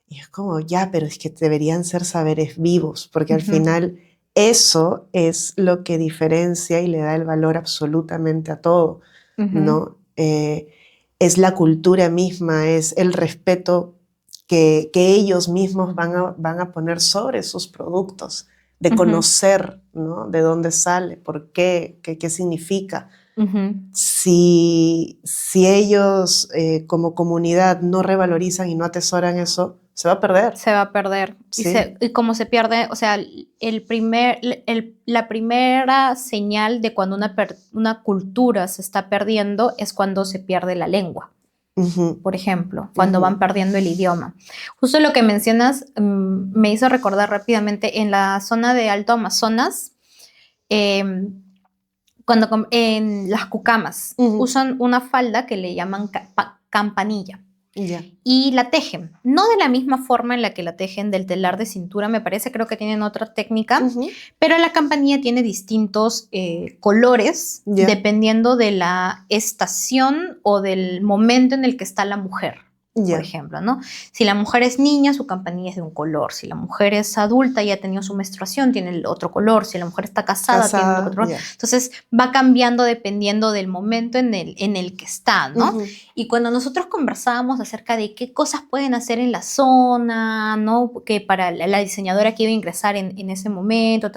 Y es como, ya, pero es que deberían ser saberes vivos, porque al Ujú, final eso es lo que diferencia y le da el valor absolutamente a todo, ujú, ¿no? Es la cultura misma, es el respeto que ellos mismos van a poner sobre sus productos, de ujú, conocer, ¿no? De dónde sale, por qué, qué significa. ujú. Si ellos como comunidad no revalorizan y no atesoran eso, se va a perder. Se va a perder. Sí, Y como se pierde, o sea, la primera señal de cuando una cultura se está perdiendo es cuando se pierde la lengua. por ejemplo, cuando van perdiendo el idioma. Justo lo que mencionas me hizo recordar rápidamente en la zona de Alto Amazonas, cuando en las cucamas usan una falda que le llaman campanilla. Ya. Y la tejen, no de la misma forma en la que la tejen del telar de cintura, me parece, creo que tienen otra técnica, pero la campanilla tiene distintos colores dependiendo de la estación o del momento en el que está la mujer. Por ejemplo, ¿no? Si la mujer es niña, su campanilla es de un color. Si la mujer es adulta y ha tenido su menstruación, tiene el otro color. Si la mujer está casada, tiene otro color. Entonces, va cambiando dependiendo del momento en el que está, ¿no? Y cuando nosotros conversábamos acerca de qué cosas pueden hacer en la zona, ¿no? Que para la diseñadora que iba a ingresar en ese momento,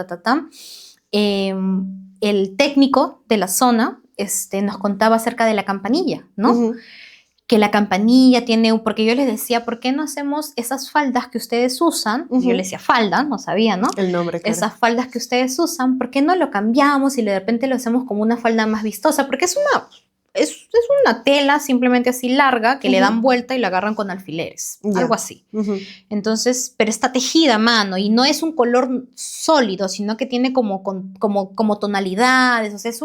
el técnico de la zona nos contaba acerca de la campanilla, ¿no? Que la campanilla tiene, porque yo les decía, ¿por qué no hacemos esas faldas que ustedes usan? Yo les decía falda, no sabía, ¿no? El nombre, claro. Esas faldas que ustedes usan, ¿por qué no lo cambiamos y de repente lo hacemos como una falda más vistosa? Porque es una tela simplemente así larga que le dan vuelta y la agarran con alfileres, algo así. Entonces, pero está tejida a mano y no es un color sólido, sino que tiene como tonalidades, o sea, es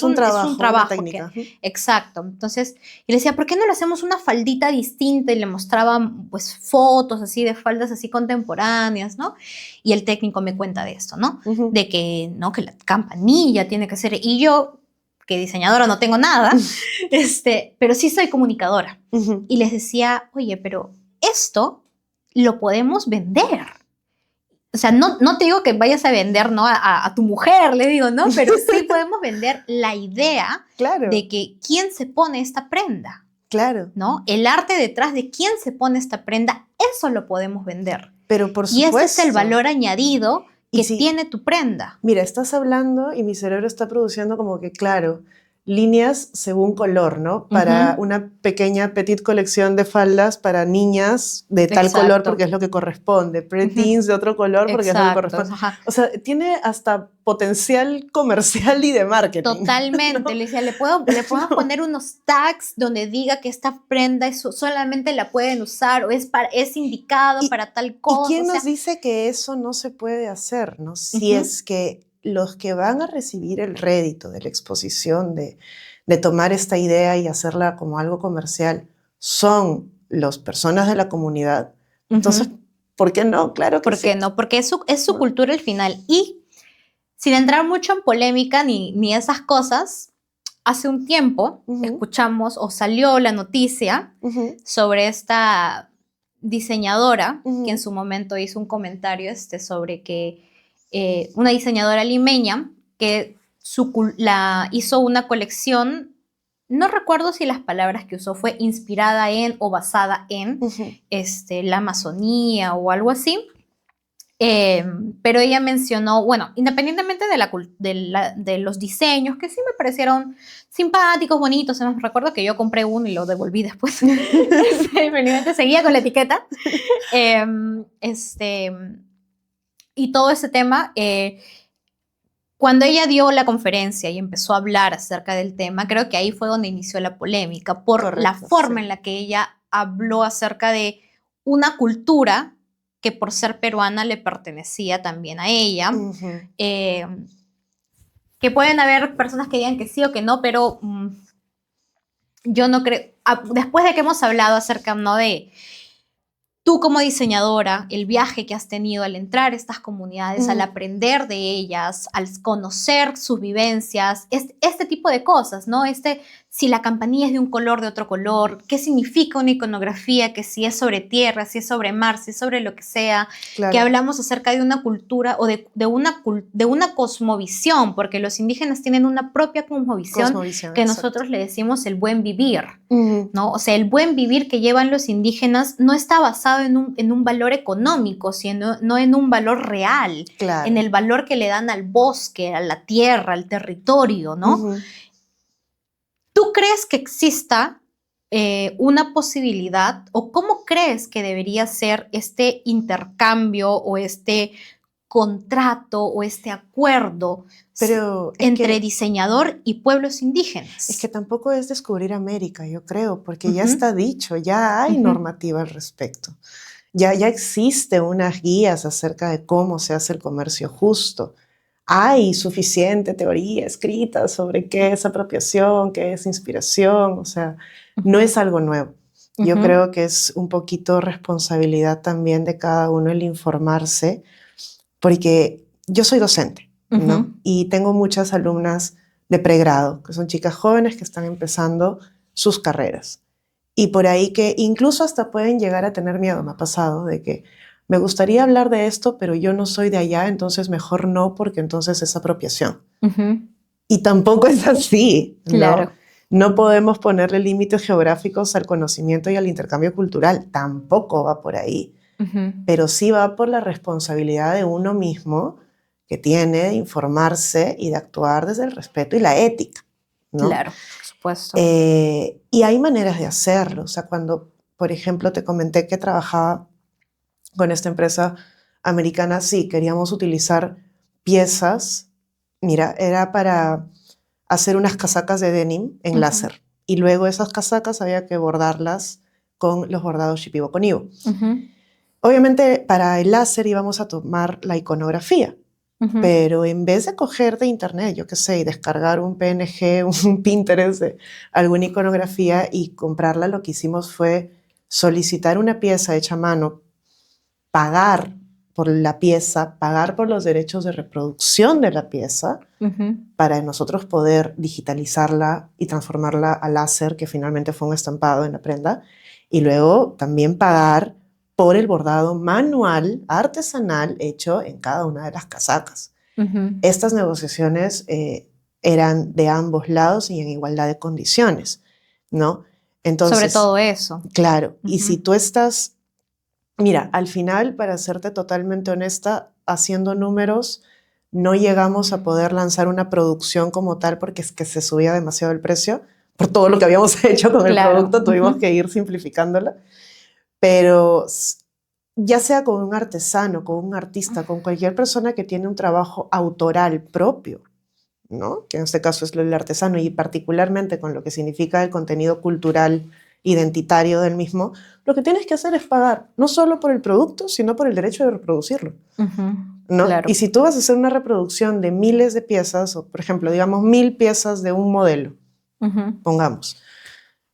un trabajo. Una técnica. Exacto. Entonces, y le decía, ¿por qué no le hacemos una faldita distinta? Y le mostraba pues fotos así de faldas así contemporáneas, ¿no? Y el técnico me cuenta de esto, ¿no? De que, ¿no? Que la campanilla tiene que ser, y yo, que diseñadora no tengo nada, pero sí soy comunicadora. Y les decía, oye, pero esto lo podemos vender. O sea, no te digo que vayas a vender, ¿no? a tu mujer, le digo, ¿no? Pero sí podemos vender la idea de que quién se pone esta prenda. Claro. ¿No? El arte detrás de quién se pone esta prenda, eso lo podemos vender. Pero por supuesto. Y ese es el valor añadido que tiene tu prenda. Mira, estás hablando y mi cerebro está produciendo como que, claro, líneas según color, ¿no? Para una pequeña petit colección de faldas para niñas de tal color porque es lo que corresponde, preteens de otro color porque es lo que corresponde. O sea, tiene hasta potencial comercial y de marketing. Totalmente. ¿No? Le decía, le podemos poner unos tags donde diga que esta prenda solamente la pueden usar o es indicado para tal cosa. ¿Y quién nos dice que eso no se puede hacer, ¿no? Si es que los que van a recibir el rédito de la exposición, de tomar esta idea y hacerla como algo comercial, son las personas de la comunidad. Entonces, ¿por qué no? Claro que ¿por qué no? Porque es su cultura al final. Y sin entrar mucho en polémica ni esas cosas, hace un tiempo escuchamos o salió la noticia sobre esta diseñadora que en su momento hizo un comentario sobre que una diseñadora limeña que hizo una colección, no recuerdo si las palabras que usó fue inspirada en o basada en la Amazonía o algo así, pero ella mencionó, bueno, independientemente de los diseños, que sí me parecieron simpáticos, bonitos, recuerdo que yo compré uno y lo devolví después, felizmente seguía con la etiqueta, y todo ese tema, cuando ella dio la conferencia y empezó a hablar acerca del tema, creo que ahí fue donde inició la polémica, por la forma en la que ella habló acerca de una cultura que por ser peruana le pertenecía también a ella, que pueden haber personas que digan que sí o que no, pero yo no creo, después de que hemos hablado acerca, ¿no?, de tú como diseñadora, el viaje que has tenido al entrar a estas comunidades, al aprender de ellas, al conocer sus vivencias, este tipo de cosas, ¿no? Si la campanilla es de un color, de otro color, qué significa una iconografía, que si es sobre tierra, si es sobre mar, si es sobre lo que sea, que hablamos acerca de una cultura o de una cosmovisión, porque los indígenas tienen una propia cosmovisión que nosotros le decimos el buen vivir, ¿no? O sea, el buen vivir que llevan los indígenas no está basado en un valor económico, sino no en un valor real, en el valor que le dan al bosque, a la tierra, al territorio, ¿no? ¿Tú crees que exista una posibilidad o cómo crees que debería ser este intercambio o este contrato o este acuerdo Pero entre diseñador y pueblos indígenas. Es que tampoco es descubrir América, yo creo, porque ya está dicho, ya hay normativa al respecto. Ya existen unas guías acerca de cómo se hace el comercio justo. Hay suficiente teoría escrita sobre qué es apropiación, qué es inspiración, o sea, no es algo nuevo. Yo creo que es un poquito responsabilidad también de cada uno el informarse, porque yo soy docente, ¿no? Y tengo muchas alumnas de pregrado, que son chicas jóvenes que están empezando sus carreras. Y por ahí que incluso hasta pueden llegar a tener miedo, me ha pasado, de que me gustaría hablar de esto, pero yo no soy de allá, entonces mejor no, porque entonces es apropiación. Y tampoco es así, ¿no? Claro. No podemos ponerle límites geográficos al conocimiento y al intercambio cultural, tampoco va por ahí. Pero sí va por la responsabilidad de uno mismo que tiene de informarse y de actuar desde el respeto y la ética, ¿no? Claro, por supuesto. Y hay maneras de hacerlo. O sea, cuando, por ejemplo, te comenté que trabajaba con esta empresa americana, sí, queríamos utilizar piezas. Mira, era para hacer unas casacas de denim en láser. Y luego esas casacas había que bordarlas con los bordados Shipibo con Ivo. Obviamente, para el láser íbamos a tomar la iconografía. Pero en vez de coger de internet, yo qué sé, y descargar un PNG, un Pinterest de alguna iconografía y comprarla, lo que hicimos fue solicitar una pieza hecha a mano, pagar por la pieza, pagar por los derechos de reproducción de la pieza, para nosotros poder digitalizarla y transformarla a láser, que finalmente fue un estampado en la prenda, y luego también pagar por el bordado manual, artesanal, hecho en cada una de las casacas. Estas negociaciones eran de ambos lados y en igualdad de condiciones, ¿no? Entonces, sobre todo eso. Claro, y si tú estás, mira, al final, para serte totalmente honesta, haciendo números, no llegamos a poder lanzar una producción como tal porque es que se subía demasiado el precio. Por todo lo que habíamos hecho con el producto, tuvimos que ir simplificándola. Pero ya sea con un artesano, con un artista, con cualquier persona que tiene un trabajo autoral propio, ¿no? Que en este caso es el artesano, y particularmente con lo que significa el contenido cultural identitario del mismo, lo que tienes que hacer es pagar, no solo por el producto, sino por el derecho de reproducirlo, ¿no? Claro. Y si tú vas a hacer una reproducción de miles de piezas, o por ejemplo, digamos 1000 piezas de un modelo, pongamos,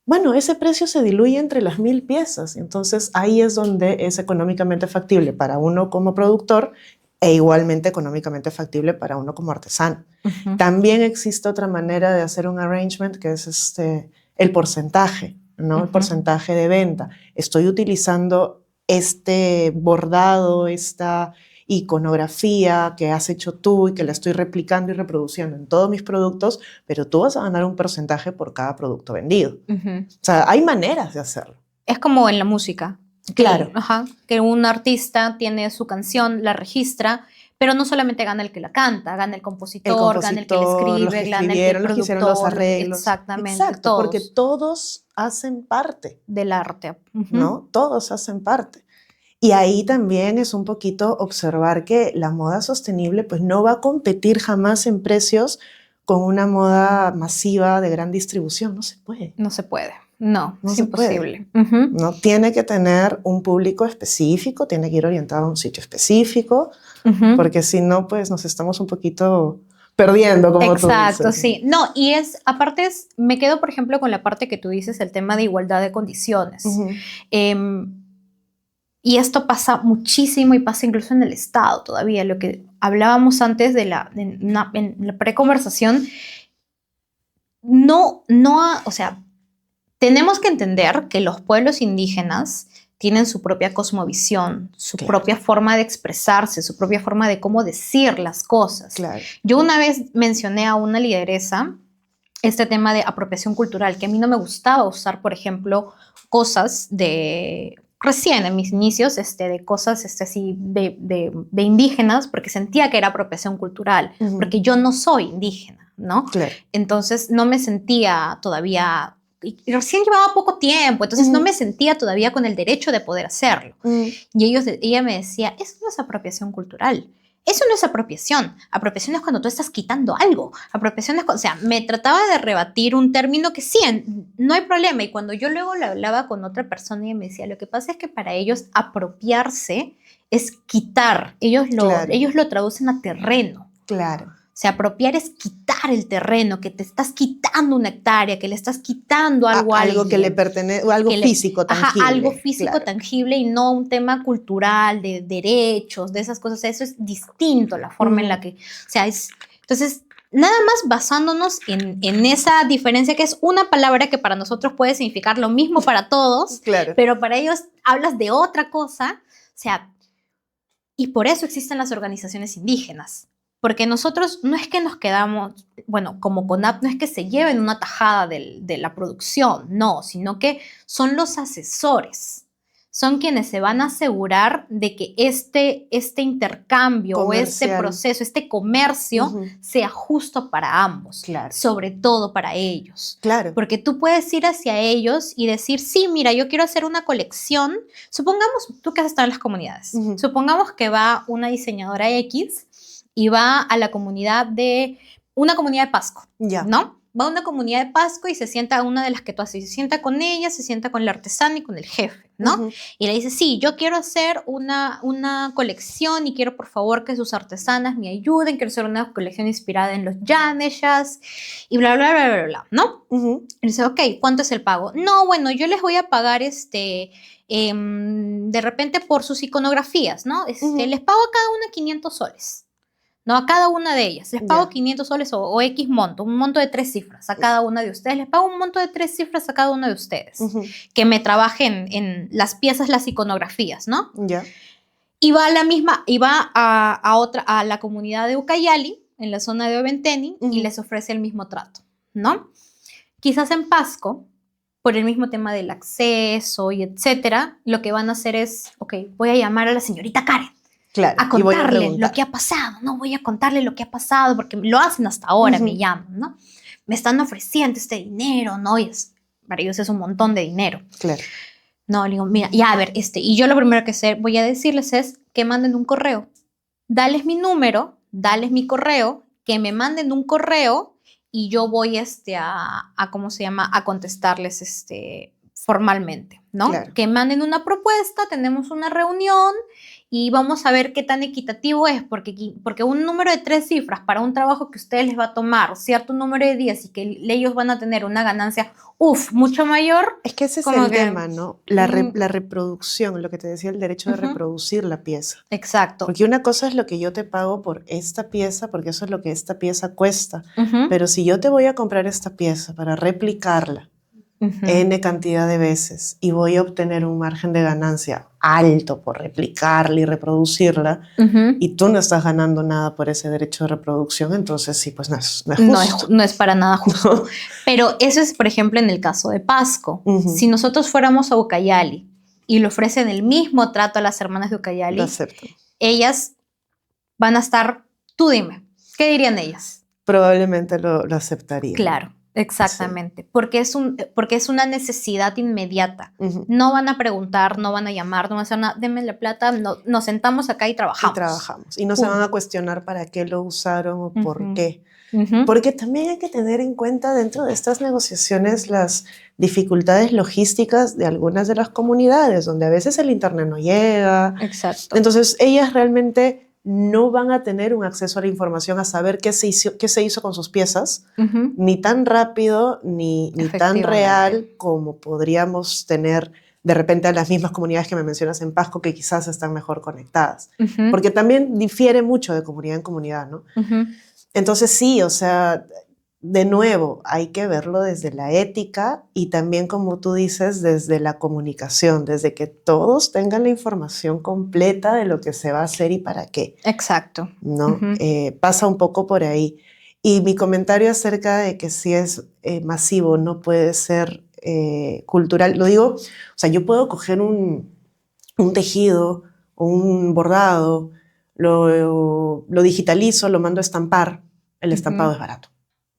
bueno, ese precio se diluye entre las 1000 piezas. Entonces, ahí es donde es económicamente factible para uno como productor e igualmente económicamente factible para uno como artesano. También existe otra manera de hacer un arrangement, que es el porcentaje, ¿no? El porcentaje de venta. Estoy utilizando este bordado, esta iconografía que has hecho tú y que la estoy replicando y reproduciendo en todos mis productos, pero tú vas a ganar un porcentaje por cada producto vendido. O sea, hay maneras de hacerlo. Es como en la música. Claro. Que un artista tiene su canción, la registra, pero no solamente gana el que la canta, gana el compositor, gana el que la escribe, gana el que los que hicieron los arreglos. Exactamente. Exacto, todos. Porque todos hacen parte del arte. ¿no? Todos hacen parte. Y ahí también es un poquito observar que la moda sostenible pues no va a competir jamás en precios con una moda masiva de gran distribución. No se puede. No se puede. No es imposible. No tiene que tener un público específico, tiene que ir orientado a un sitio específico, porque si no, pues nos estamos un poquito perdiendo, como tú dices. Exacto, sí. No, y aparte me quedo, por ejemplo, con la parte que tú dices, el tema de igualdad de condiciones. Y esto pasa muchísimo y pasa incluso en el Estado todavía. Lo que hablábamos antes en la preconversación, o sea, tenemos que entender que los pueblos indígenas tienen su propia cosmovisión, su propia forma de expresarse, su propia forma de cómo decir las cosas. Yo una vez mencioné a una lideresa este tema de apropiación cultural, que a mí no me gustaba usar, por ejemplo, cosas recién en mis inicios, de cosas así de indígenas, porque sentía que era apropiación cultural, porque yo no soy indígena, ¿no? Entonces no me sentía todavía, y recién llevaba poco tiempo, entonces no me sentía todavía con el derecho de poder hacerlo. Y ella me decía, eso no es apropiación cultural, Eso no es apropiación. Apropiación es cuando tú estás quitando algo. Apropiación es o sea, me trataba de rebatir un término que sí, no hay problema. Y cuando yo luego lo hablaba con otra persona y me decía, lo que pasa es que para ellos apropiarse es quitar. Claro. Ellos lo traducen a terreno. Claro. O sea, apropiar es quitar el terreno, que te estás quitando una hectárea, que le estás quitando algo a algo alguien. que le pertenece, algo físico, tangible. Ajá, algo físico, claro. tangible y no un tema cultural, de derechos, de esas cosas. Eso es distinto, la forma en la que... O sea, entonces, nada más basándonos en esa diferencia que es una palabra que para nosotros puede significar lo mismo para todos, Claro. pero para ellos hablas de otra cosa. O sea, y por eso existen las organizaciones indígenas. Porque nosotros no es que nos quedamos, bueno, como CONAP, no es que se lleven una tajada de la producción, no, sino que son los asesores, son quienes se van a asegurar de que este intercambio Comercial. o este proceso, este comercio sea justo para ambos, claro. sobre todo para ellos. Claro. Porque tú puedes ir hacia ellos y decir, sí, mira, yo quiero hacer una colección. Supongamos, tú que has estado en las comunidades, supongamos que va una diseñadora X y va a la comunidad una comunidad de Pasco, ¿no? Va a una comunidad de Pasco y se sienta a una de las que tú haces, se sienta con ella, se sienta con la artesana y con el jefe, ¿no? Y le dice, sí, yo quiero hacer una colección y quiero por favor que sus artesanas me ayuden, quiero hacer una colección inspirada en los Yaneshas y bla, bla, bla, bla, bla, ¿no? Y dice, ok, ¿cuánto es el pago? No, bueno, yo les voy a pagar de repente por sus iconografías, ¿no? Les pago a cada una 500 soles. No, a cada una de ellas. Les pago 500 soles o X monto, un monto de 3 cifras a cada una de ustedes. Les pago un monto de 3 cifras a cada uno de ustedes. Que me trabajen en las piezas, las iconografías, ¿no? Y va a la comunidad de Ucayali, en la zona de Oventeni, y les ofrece el mismo trato, ¿no? Quizás en Pasco, por el mismo tema del acceso y etcétera, lo que van a hacer es, ok, voy a llamar a la señorita Karen. Claro, a contarle lo que ha pasado, no voy a contarle lo que ha pasado porque lo hacen hasta ahora, me llaman, ¿no? Me están ofreciendo este dinero, ¿no? Y para ellos es un montón de dinero. Claro. No, le digo, mira, ya a ver, y yo lo primero que voy a decirles es que manden un correo. Dales mi número, dales mi correo, que me manden un correo y yo voy ¿cómo se llama? A contestarles formalmente, ¿no? Claro. Que manden una propuesta, tenemos una reunión y vamos a ver qué tan equitativo es, porque un número de 3 cifras para un trabajo que a ustedes les va a tomar cierto número de días y que ellos van a tener una ganancia, mucho mayor. Es que ese es el tema, ¿no? La reproducción, lo que te decía, el derecho de reproducir la pieza. Exacto. Porque una cosa es lo que yo te pago por esta pieza, porque eso es lo que esta pieza cuesta. Pero si yo te voy a comprar esta pieza para replicarla, N cantidad de veces y voy a obtener un margen de ganancia alto por replicarla y reproducirla y tú no estás ganando nada por ese derecho de reproducción, entonces sí, pues no es justo. No es para nada justo. Pero eso es, por ejemplo, en el caso de Pasco. Si nosotros fuéramos a Ucayali y le ofrecen el mismo trato a las hermanas de Ucayali, lo aceptan. Ellas van a estar, tú dime, ¿qué dirían ellas? Probablemente lo aceptarían. Claro. Exactamente, sí. porque es una necesidad inmediata. No van a preguntar, no van a llamar, no van a hacer nada, denme la plata, nos sentamos acá y trabajamos. Y no se van a cuestionar para qué lo usaron o por qué. Porque también hay que tener en cuenta dentro de estas negociaciones las dificultades logísticas de algunas de las comunidades, donde a veces el internet no llega. Exacto. Entonces ellas realmente no van a tener un acceso a la información, a saber qué se hizo con sus piezas, ni tan rápido ni tan real como podríamos tener de repente a las mismas comunidades que me mencionas en Pasco, que quizás están mejor conectadas. Porque también difiere mucho de comunidad en comunidad, ¿no? Entonces sí, o sea, de nuevo, hay que verlo desde la ética y también, como tú dices, desde la comunicación, desde que todos tengan la información completa de lo que se va a hacer y para qué. Exacto. ¿No? Pasa un poco por ahí. Y mi comentario acerca de que si es masivo, no puede ser cultural, lo digo, o sea, yo puedo coger un tejido o un bordado, lo digitalizo, lo mando a estampar, el estampado es barato,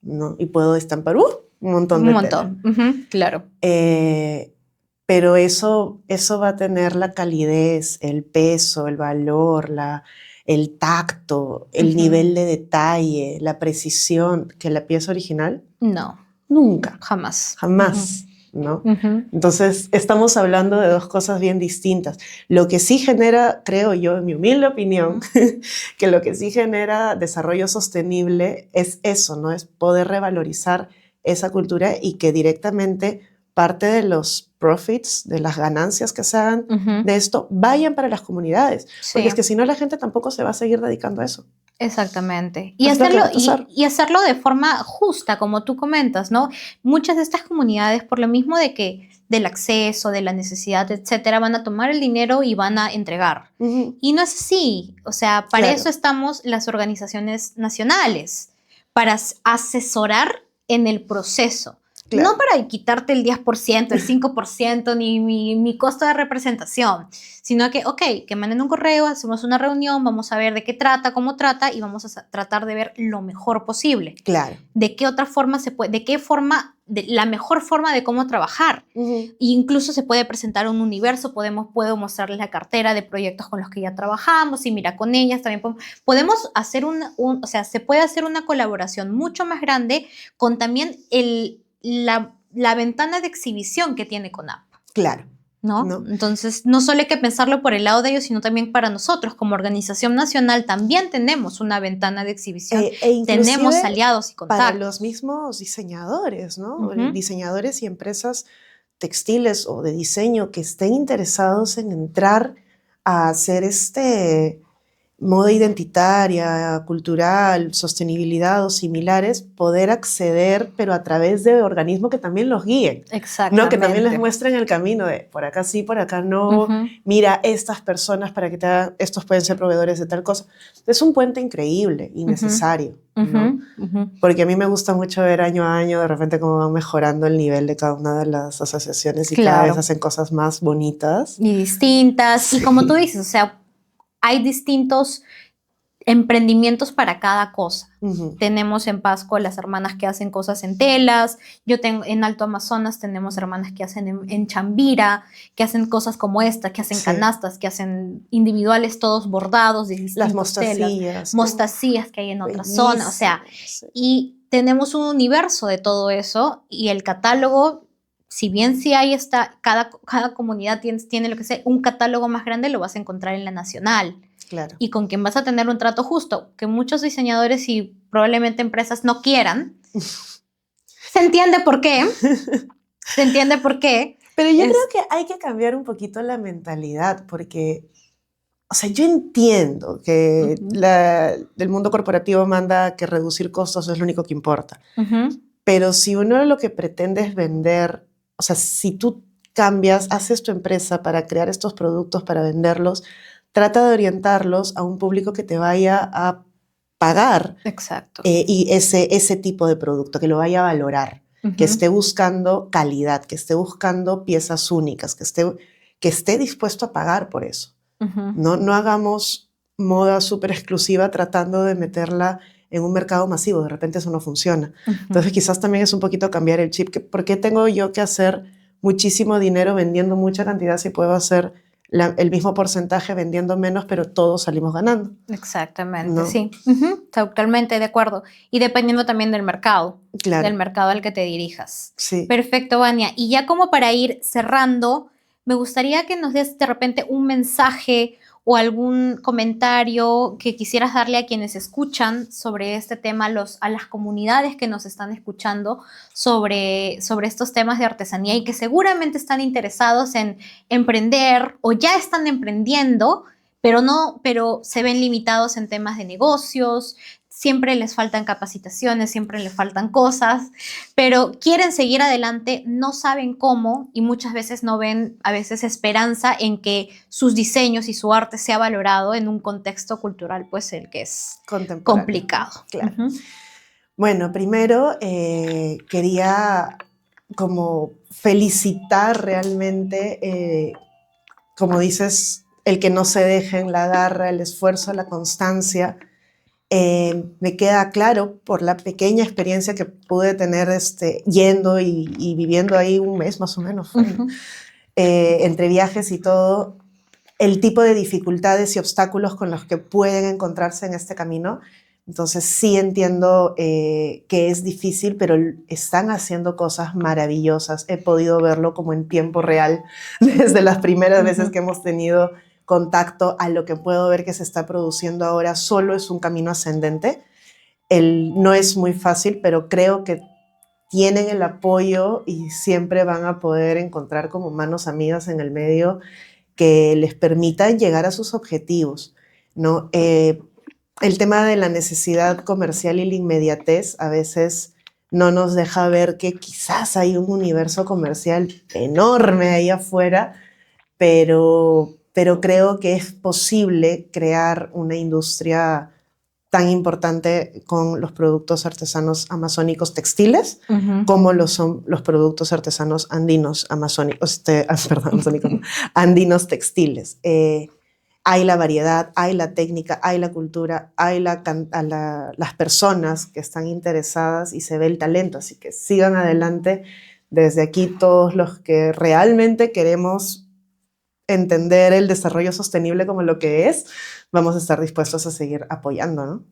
¿no? Y puedo estampar un montón de tela. Claro. Pero eso va a tener la calidez, el peso, el valor, el tacto, el nivel de detalle, la precisión que la pieza original? No. Nunca. Jamás. Jamás, ¿no? Entonces, estamos hablando de dos cosas bien distintas. Lo que sí genera, creo yo, en mi humilde opinión, que lo que sí genera desarrollo sostenible es eso, ¿no? Es poder revalorizar esa cultura y que directamente parte de los profits, de las ganancias que se hagan de esto, vayan para las comunidades. Sí. Porque es que si no, la gente tampoco se va a seguir dedicando a eso. Exactamente. Es lo que va a pasar. Y hacerlo de forma justa, como tú comentas, ¿no? Muchas de estas comunidades, por lo mismo de que del acceso, de la necesidad, etcétera, van a tomar el dinero y van a entregar. Y no es así. O sea, para eso estamos las organizaciones nacionales, para asesorar en el proceso. Claro. No para quitarte el 10%, el 5%, ni mi costo de representación, sino que, ok, que manden un correo, hacemos una reunión, vamos a ver de qué trata, cómo trata, y vamos a tratar de ver lo mejor posible. Claro. De qué otra forma se puede, la mejor forma de cómo trabajar. E incluso se puede presentar un universo, puedo mostrarles la cartera de proyectos con los que ya trabajamos, y mira, con ellas también podemos hacer o sea, se puede hacer una colaboración mucho más grande con también la ventana de exhibición que tiene CONAP. Claro. ¿No? Entonces, no solo hay que pensarlo por el lado de ellos, sino también para nosotros, como organización nacional, también tenemos una ventana de exhibición, tenemos aliados y contactos. Para los mismos diseñadores, ¿no? Diseñadores y empresas textiles o de diseño que estén interesados en entrar a hacer moda identitaria, cultural, sostenibilidad o similares, poder acceder, pero a través de organismos que también los guíen. Exactamente. ¿No? Que también les muestren el camino de por acá sí, por acá no. Mira, estas personas para que te hagan, estos pueden ser proveedores de tal cosa. Es un puente increíble y necesario, ¿no? Porque a mí me gusta mucho ver año a año de repente cómo van mejorando el nivel de cada una de las asociaciones y cada vez hacen cosas más bonitas. Y distintas. Sí. Y como tú dices, o sea, hay distintos emprendimientos para cada cosa. Tenemos en Pasco las hermanas que hacen cosas en telas, en Alto Amazonas tenemos hermanas que hacen en Chambira, que hacen cosas como esta, que hacen canastas, que hacen individuales todos bordados de distintas las mostacillas. Mostacillas que hay en otra zona, o sea, y tenemos un universo de todo eso y el catálogo, si bien sí hay cada comunidad tiene lo que sea, un catálogo más grande lo vas a encontrar en la nacional. Claro. Y con quien vas a tener un trato justo, que muchos diseñadores y probablemente empresas no quieran. Se entiende por qué. Se entiende por qué. Pero yo creo que hay que cambiar un poquito la mentalidad, porque, o sea, yo entiendo que el mundo corporativo manda que reducir costos es lo único que importa. Pero si uno lo que pretende es vender, o sea, si tú haces tu empresa para crear estos productos, para venderlos, trata de orientarlos a un público que te vaya a pagar. Exacto. Y ese tipo de producto, que lo vaya a valorar, que esté buscando calidad, que esté buscando piezas únicas, que esté dispuesto a pagar por eso. No hagamos moda súper exclusiva tratando de meterla en un mercado masivo. De repente eso no funciona. Entonces quizás también es un poquito cambiar el chip. ¿Por qué tengo yo que hacer muchísimo dinero vendiendo mucha cantidad si puedo hacer el mismo porcentaje vendiendo menos, pero todos salimos ganando? Exactamente, ¿no? Sí. Totalmente de acuerdo. Y dependiendo también del mercado, del mercado al que te dirijas. Sí. Perfecto, Vania. Y ya como para ir cerrando, me gustaría que nos des de repente un mensaje o algún comentario que quisieras darle a quienes escuchan sobre este tema, a las comunidades que nos están escuchando sobre estos temas de artesanía y que seguramente están interesados en emprender o ya están emprendiendo, pero se ven limitados en temas de negocios. Siempre les faltan capacitaciones, siempre les faltan cosas, pero quieren seguir adelante, no saben cómo y muchas veces no ven esperanza en que sus diseños y su arte sea valorado en un contexto cultural, pues el que es complicado. Claro. Bueno, primero quería como felicitar realmente, como dices, el que no se dejen, la garra, el esfuerzo, la constancia. Me queda claro por la pequeña experiencia que pude tener yendo y viviendo ahí un mes más o menos, entre viajes y todo, el tipo de dificultades y obstáculos con los que pueden encontrarse en este camino. Entonces sí entiendo que es difícil, pero están haciendo cosas maravillosas. He podido verlo como en tiempo real desde las primeras veces que hemos tenido contacto a lo que puedo ver que se está produciendo ahora. Solo es un camino ascendente. No es muy fácil, pero creo que tienen el apoyo y siempre van a poder encontrar como manos amigas en el medio que les permitan llegar a sus objetivos, ¿no? El tema de la necesidad comercial y la inmediatez a veces no nos deja ver que quizás hay un universo comercial enorme ahí afuera, pero creo que es posible crear una industria tan importante con los productos artesanos amazónicos textiles como lo son los productos artesanos andinos amazónicos, amazónicos, no, andinos textiles. Hay la variedad, hay la técnica, hay la cultura, hay las personas que están interesadas y se ve el talento, así que sigan adelante. Desde aquí todos los que realmente queremos entender el desarrollo sostenible como lo que es, vamos a estar dispuestos a seguir apoyando, ¿no?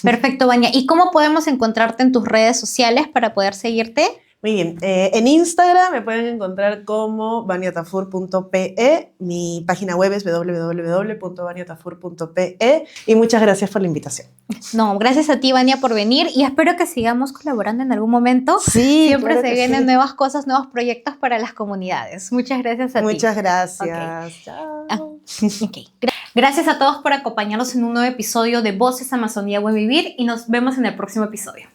Perfecto, Vania. ¿Y cómo podemos encontrarte en tus redes sociales para poder seguirte? Muy bien, en Instagram me pueden encontrar como vaniatafur.pe, mi página web es www.vaniatafur.pe y muchas gracias por la invitación. No, gracias a ti, Vania, por venir y espero que sigamos colaborando en algún momento. Sí, siempre claro se que vienen sí. nuevas cosas, nuevos proyectos para las comunidades. Muchas gracias a ti. Muchas gracias. Okay. Chao. Okay. Gracias a todos por acompañarnos en un nuevo episodio de Voces Amazonía Buen Vivir y nos vemos en el próximo episodio.